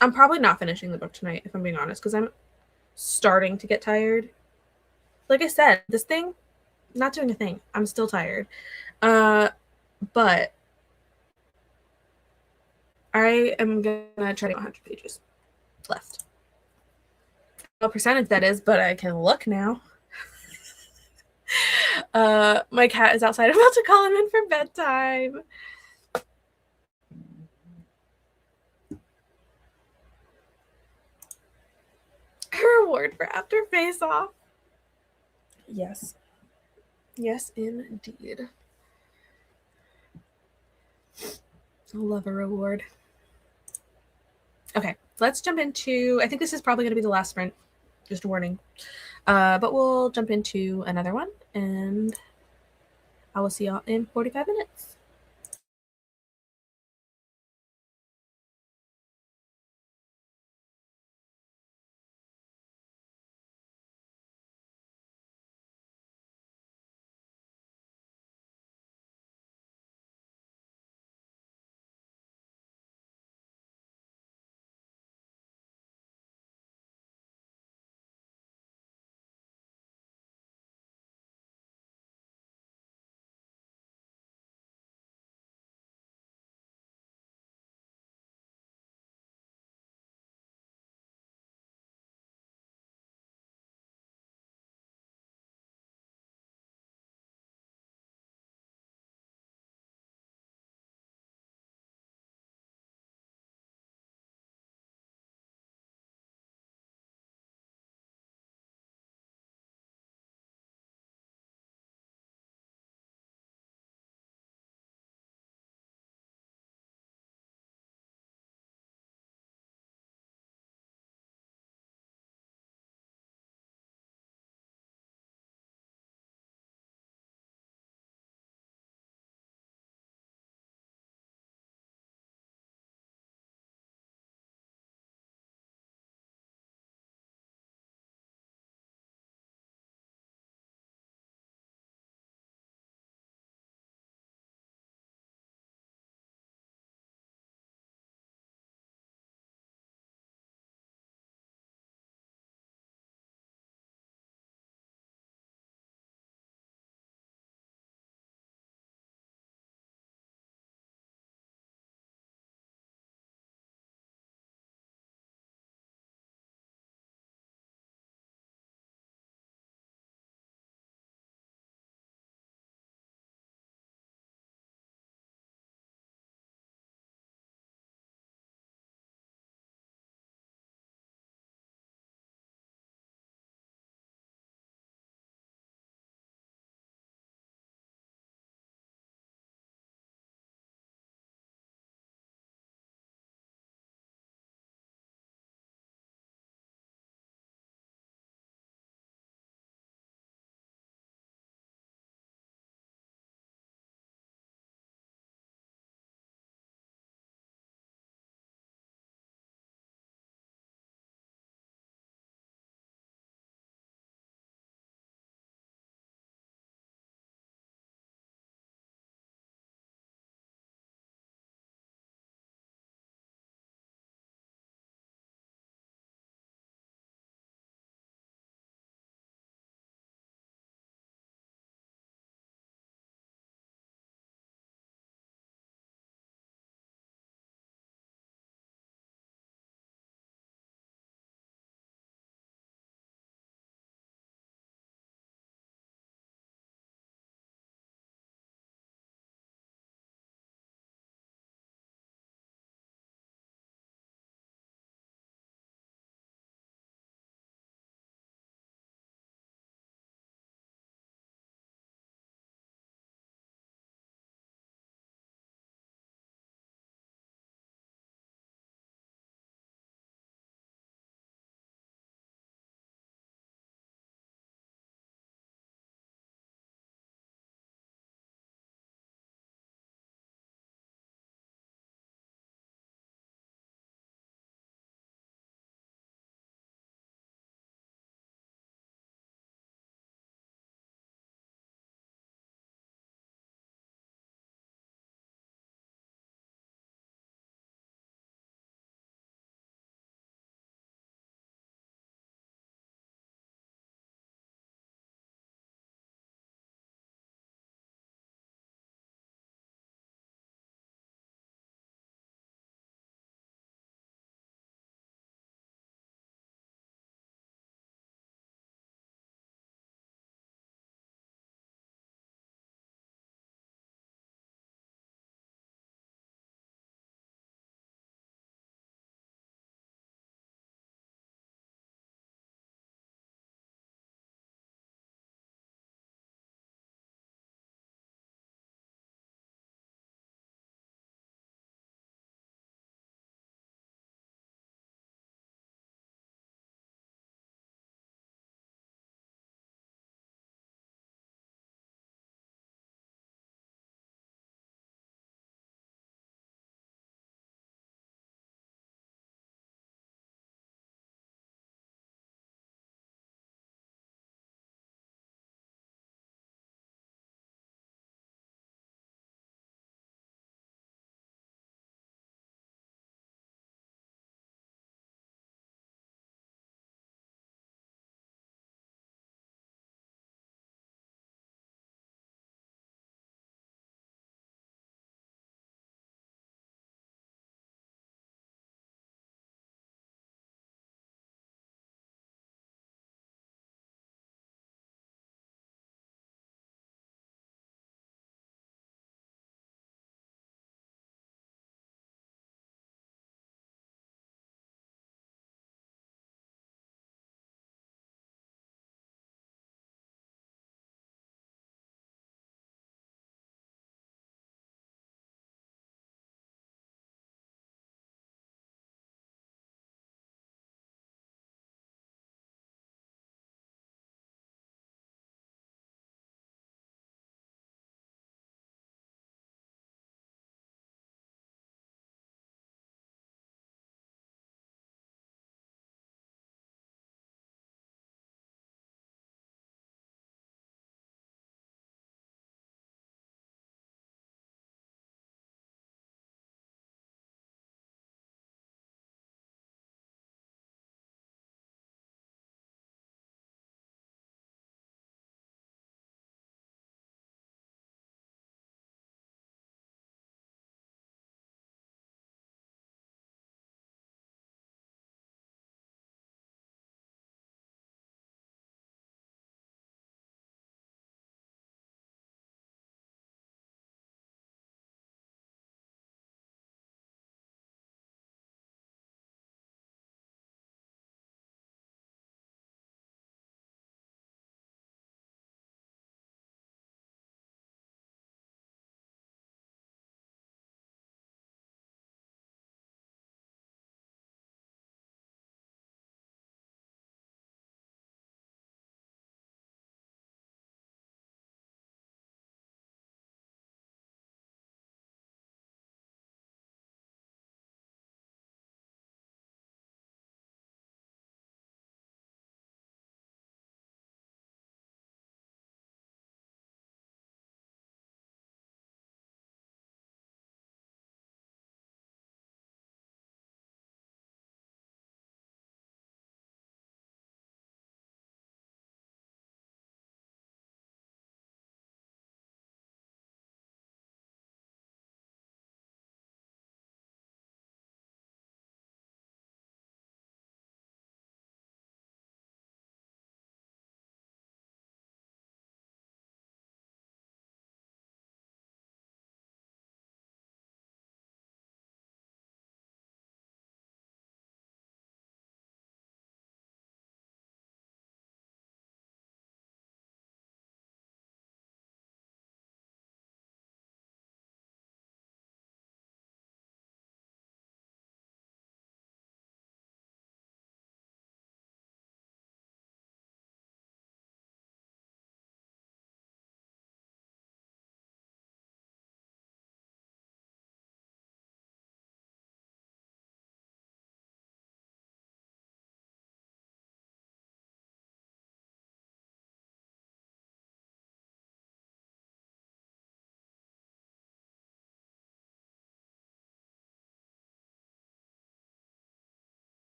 I'm probably not finishing the book tonight, if I'm being honest, because I'm starting to get tired. Like I said, this thing, not doing a thing. I'm still tired. But I am gonna try to 100 pages left. What percentage that is, but I can look now. My cat is outside. I'm about to call him in for bedtime. Her reward for after face off. Yes. Yes, indeed. I love a reward. Okay, let's jump into. I think this is probably going to be the last sprint. Just a warning. But we'll jump into another one, and I will see y'all in 45 minutes.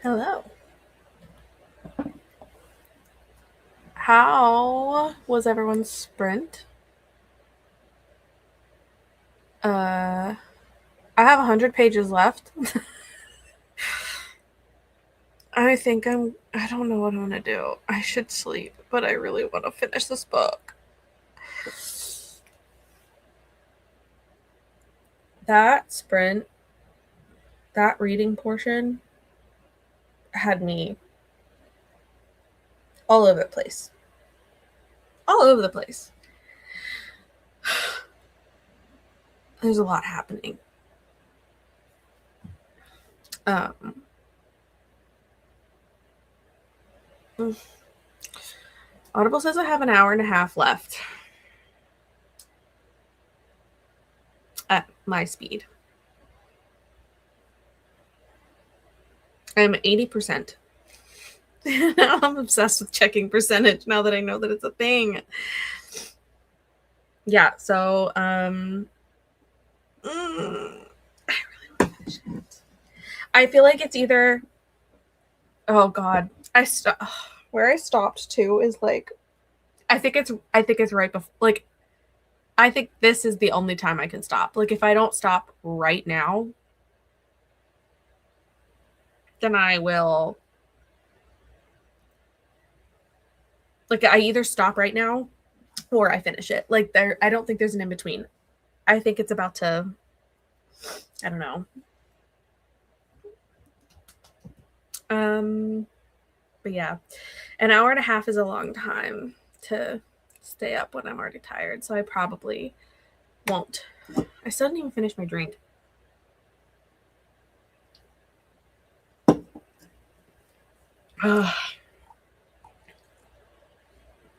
Hello. How was everyone's sprint? I have 100 pages left. I don't know what I'm gonna do. I should sleep, but I really want to finish this book. That sprint, that reading portion had me all over the place. All over the place. There's a lot happening. Audible says I have an hour and a half left at my speed. I'm 80%. Now I'm obsessed with checking percentage now that I know that it's a thing. Yeah, so I really want to finish it. I feel like it's either, oh god, where I stopped too is like, I think it's right before, like, I think this is the only time I can stop. Like, if I don't stop right now, then I will, like, I either stop right now or I finish it. Like, I don't think there's an in-between. I think it's about to, I don't know. But yeah, an hour and a half is a long time to stay up when I'm already tired, so I probably won't. I still didn't even finish my drink.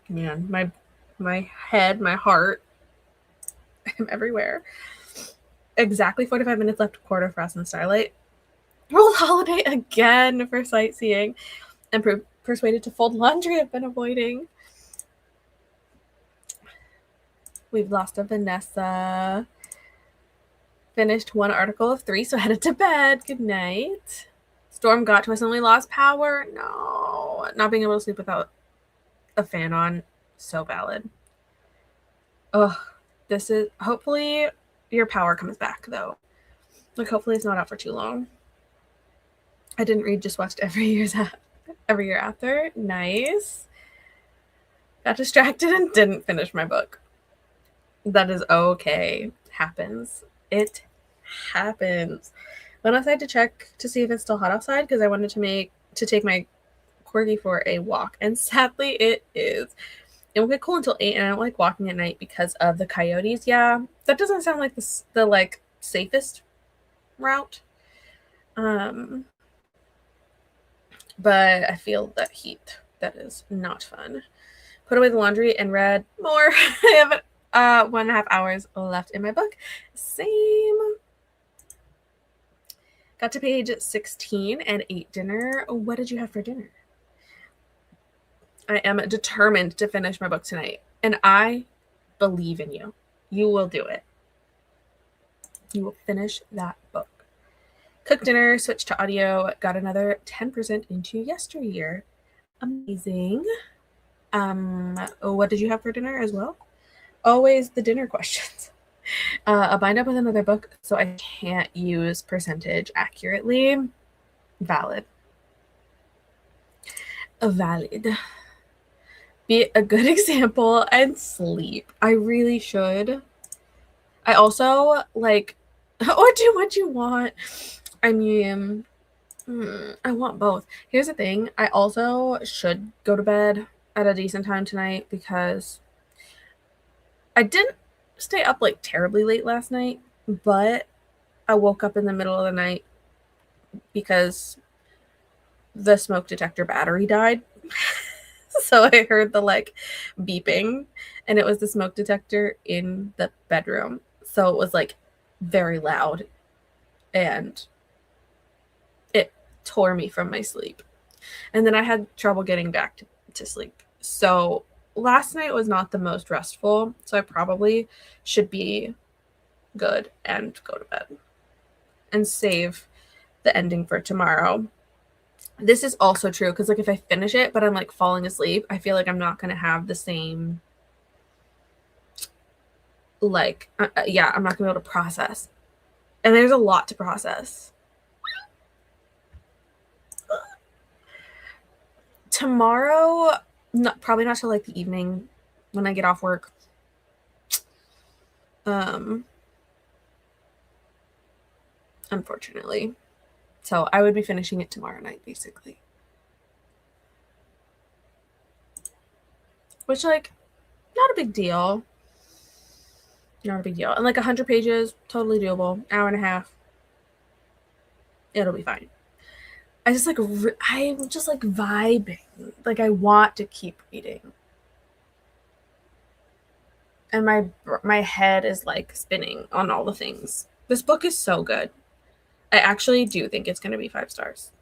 Man, my head, my heart, I'm everywhere. Exactly 45 minutes left to quarter frost and starlight. Roll holiday again for sightseeing. And persuaded to fold laundry I've been avoiding. We've lost a Vanessa. Finished one article of 3, so headed to bed. Good night. Storm got to us and we lost power. No. Not being able to sleep without a fan on. So valid. Ugh. This is, hopefully your power comes back though. Like, hopefully it's not out for too long. I didn't read, just watched every year after. Nice. Got distracted and didn't finish my book. That is okay. Happens. It happens. Went outside to check to see if it's still hot outside because I wanted to take my corgi for a walk, and sadly it is. It won't get cool until 8, and I don't like walking at night because of the coyotes. Yeah, that doesn't sound like the like safest route. But I feel that heat. That is not fun. Put away the laundry and read more. I have 1.5 hours left in my book. Same. Got to page 16 and ate dinner. What did you have for dinner? I am determined to finish my book tonight, and I believe in you. You will do it. You will finish that book. Cooked dinner, switched to audio, got another 10% into yesteryear. Amazing. What did you have for dinner as well? Always the dinner questions. A bind up with another book, so I can't use percentage accurately. Valid. Valid. Be a good example and sleep. I really should. I also like, or do what you want. I mean, I want both. Here's the thing. I also should go to bed at a decent time tonight because I didn't stay up like terribly late last night, but I woke up in the middle of the night because the smoke detector battery died. So I heard the like beeping, and it was the smoke detector in the bedroom. So it was like very loud, and it tore me from my sleep. And then I had trouble getting back to sleep. So last night was not the most restful, so I probably should be good and go to bed and save the ending for tomorrow. This is also true because like if I finish it but I'm like falling asleep, I feel like I'm not going to have the same like yeah, I'm not going to be able to process. And there's a lot to process. Tomorrow, probably not till like the evening when I get off work. Unfortunately. So I would be finishing it tomorrow night, basically. Which, like, not a big deal. Not a big deal. And like 100 pages, totally doable. Hour and a half. It'll be fine. I'm just like vibing. Like I want to keep reading. And my head is like spinning on all the things. This book is so good. I actually do think it's going to be 5 stars.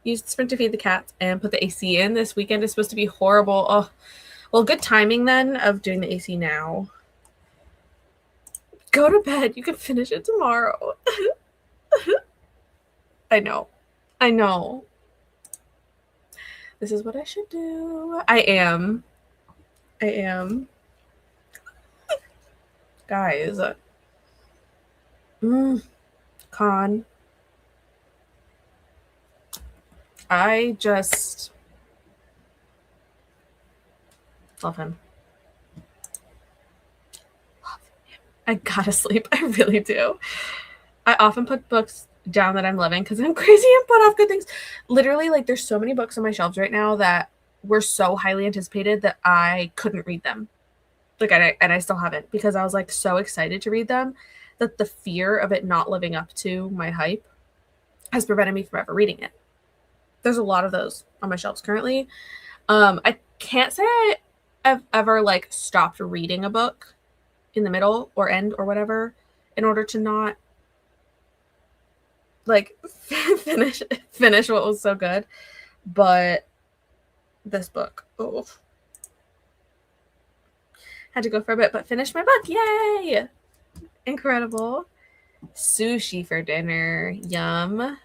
Use the sprint to feed the cats and put the AC in. This weekend is supposed to be horrible. Oh, well, good timing then of doing the AC now. Go to bed. You can finish it tomorrow. I know. This is what I should do. I am. Guys. Con. I just love him. I gotta sleep. I really do. I often put books down that I'm loving because I'm crazy and put off good things. Literally, like, there's so many books on my shelves right now that were so highly anticipated that I couldn't read them. Like, and I still haven't because I was like so excited to read them that the fear of it not living up to my hype has prevented me from ever reading it. There's a lot of those on my shelves currently. I can't say I've ever like stopped reading a book in the middle or end or whatever in order to not like finish what was so good. But this book, oh, had to go for a bit, but finished my book. Yay! Incredible. Sushi for dinner. Yum.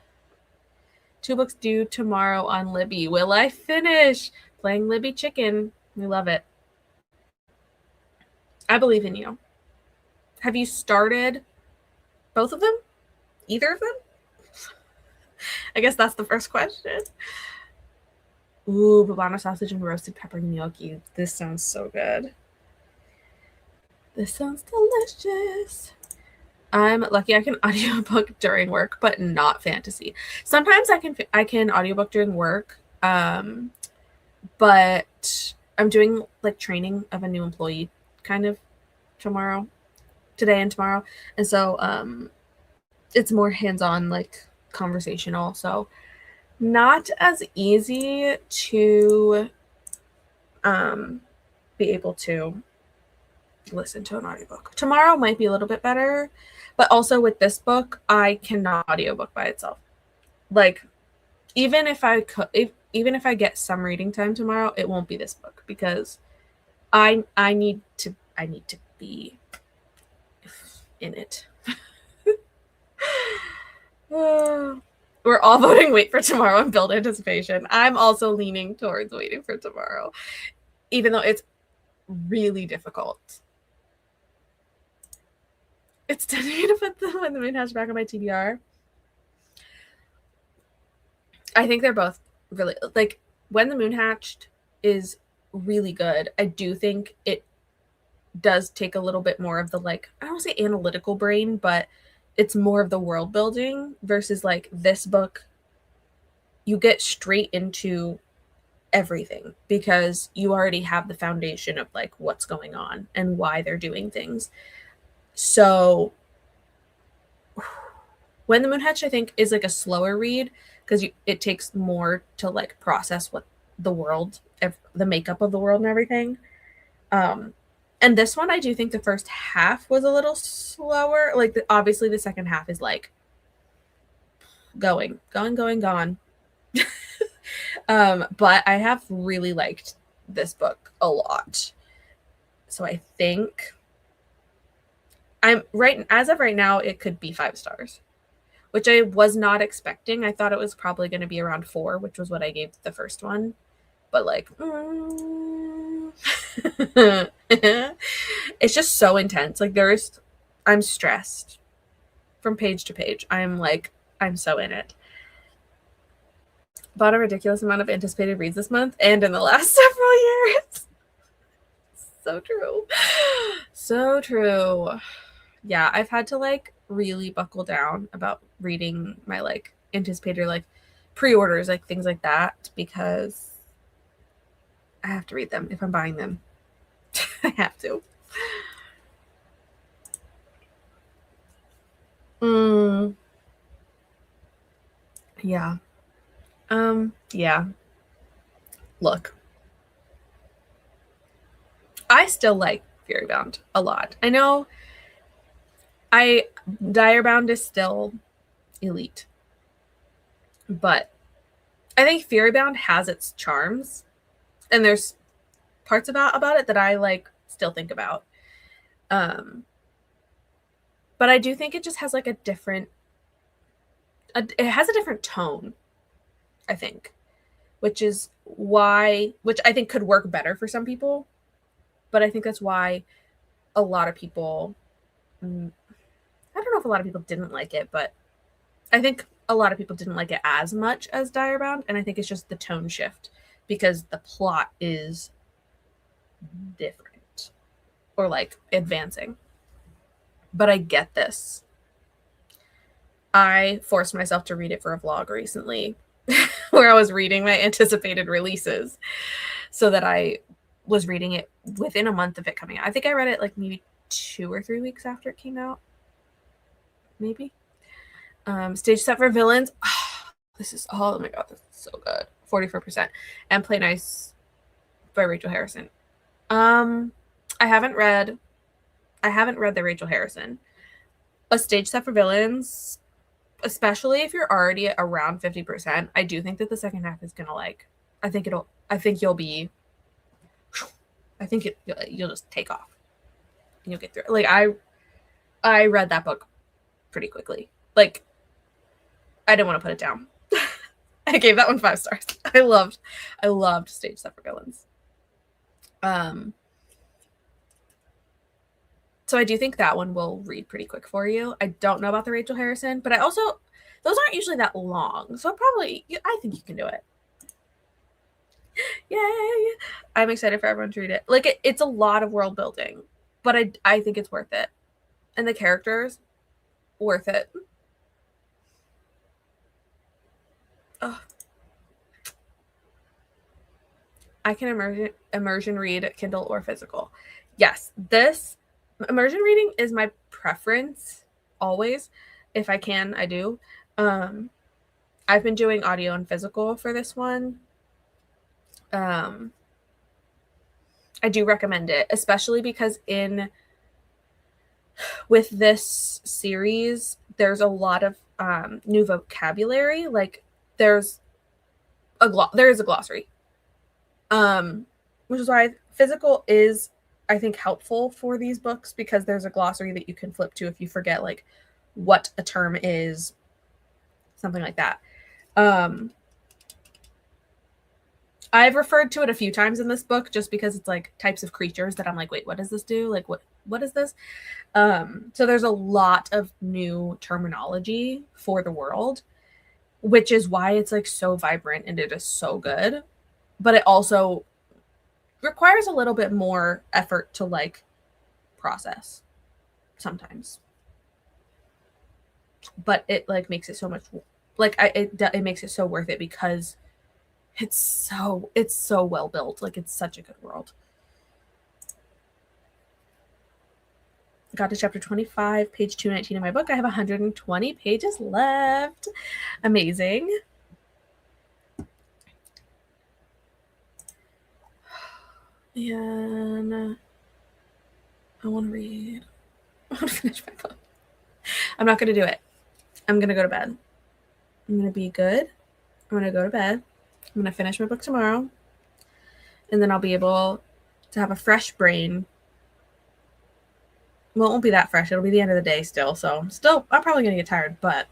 2 books due tomorrow on Libby. Will I finish? Playing Libby Chicken. We love it. I believe in you. Have you started both of them? Either of them? I guess that's the first question. Ooh, poblano sausage and roasted pepper gnocchi. This sounds so good. This sounds delicious. I'm lucky I can audiobook during work, but not fantasy. Sometimes I can audiobook during work, but I'm doing like training of a new employee kind of today and tomorrow. And so it's more hands-on, like conversational. So not as easy to be able to listen to an audiobook. Tomorrow might be a little bit better, but also with this book, I cannot audiobook by itself. Like even if I get some reading time tomorrow, it won't be this book because I need to be in it. We're all voting wait for tomorrow and build anticipation. I'm also leaning towards waiting for tomorrow, even though it's really difficult. It's tempting me to put the When the Moon Hatched back on my TBR. I think they're both really, like, When the Moon Hatched is really good. I do think it does take a little bit more of the, like, I don't want to say analytical brain, but it's more of the world building versus like this book. You get straight into everything because you already have the foundation of like what's going on and why they're doing things. So When the Moon Hatched, I think, is like a slower read because it takes more to like process what the world, the makeup of the world and everything. And this one, I do think the first half was a little slower. Like obviously the second half is like gone. But I have really liked this book a lot. So I think as of right now, it could be 5 stars. which I was not expecting. I thought it was probably going to be around 4, which was what I gave the first one. But like, it's just so intense. Like I'm stressed from page to page. I'm so in it. Bought a ridiculous amount of anticipated reads this month and in the last several years. So true. So true. Yeah, I've had to like really buckle down about reading my like anticipated like pre-orders, like things like that, because I have to read them if I'm buying them. I have to. Yeah. Yeah. Look. I still like Furybound a lot. I know Direbound is still elite. But I think Furybound has its charms. And there's parts about it that I like still think about. But I do think it just has like it has a different tone, I think, which I think could work better for some people. But I think that's why a lot of people, I don't know if a lot of people didn't like it, but I think a lot of people didn't like it as much as Direbound. And I think it's just the tone shift because the plot is different or like advancing. But I get this. I forced myself to read it for a vlog recently where I was reading my anticipated releases so that I was reading it within a month of it coming out. I think I read it like maybe 2 or 3 weeks after it came out. Maybe. Stage set for villains. Oh my god, this is so good. 44%. And Play Nice by Rachel Harrison. I haven't read the Rachel Harrison. A Stage Set for Villains, especially if you're already around 50%, I do think that the second half is gonna you'll just take off and you'll get through it. Like I read that book pretty quickly. Like I didn't want to put it down. I gave that one 5 stars. I loved Stage Set for Villains. So I do think that one will read pretty quick for you. I don't know about the Rachel Harrison, but those aren't usually that long. So I think you can do it. Yay! I'm excited for everyone to read it. Like it's a lot of world building, but I think it's worth it. And the characters, worth it. Oh. I can immersion read Kindle or physical. Yes, this immersion reading is my preference always. If I can, I do. I've been doing audio and physical for this one. I do recommend it, especially because with this series, there's a lot of new vocabulary. Like there is a glossary, which is why physical is, I think, helpful for these books because there's a glossary that you can flip to if you forget like what a term is, something like that. I've referred to it a few times in this book just because it's like types of creatures that I'm like, wait, what does this do? Like what is this? So there's a lot of new terminology for the world, which is why it's like so vibrant and it is so good. But it also requires a little bit more effort to like process sometimes. But it like makes it so much like it makes it so worth it because it's so well built. Like it's such a good world. Got to chapter 25, page 219 of my book. I have 120 pages left. Amazing. And I want to read. I want to finish my book. I'm not going to do it. I'm going to go to bed. I'm going to be good. I'm going to go to bed. I'm going to finish my book tomorrow. And then I'll be able to have a fresh brain. Well, it won't be that fresh. It'll be the end of the day still. So I'm probably going to get tired, but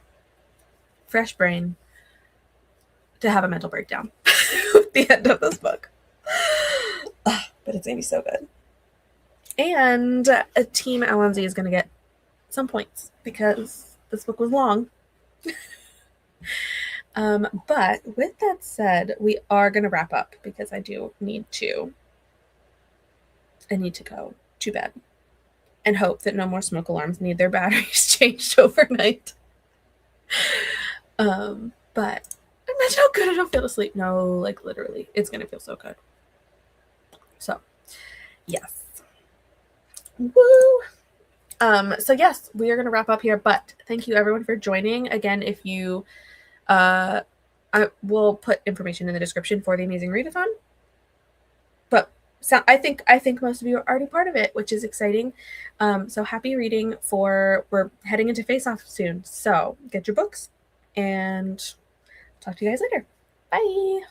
fresh brain to have a mental breakdown at the end of this book. But it's going to be so good. And Team LMZ is going to get some points because this book was long. But with that said, we are going to wrap up because I need to go to bed and hope that no more smoke alarms need their batteries changed overnight. But imagine how good it'll feel to sleep. No, like literally, it's going to feel so good. So, yes. Woo! So yes, we are going to wrap up here, but thank you everyone for joining. Again, if you, I will put information in the description for the Amazing Readathon. But so I think most of you are already part of it, which is exciting. So happy reading we're heading into Face Off soon. So get your books and talk to you guys later. Bye.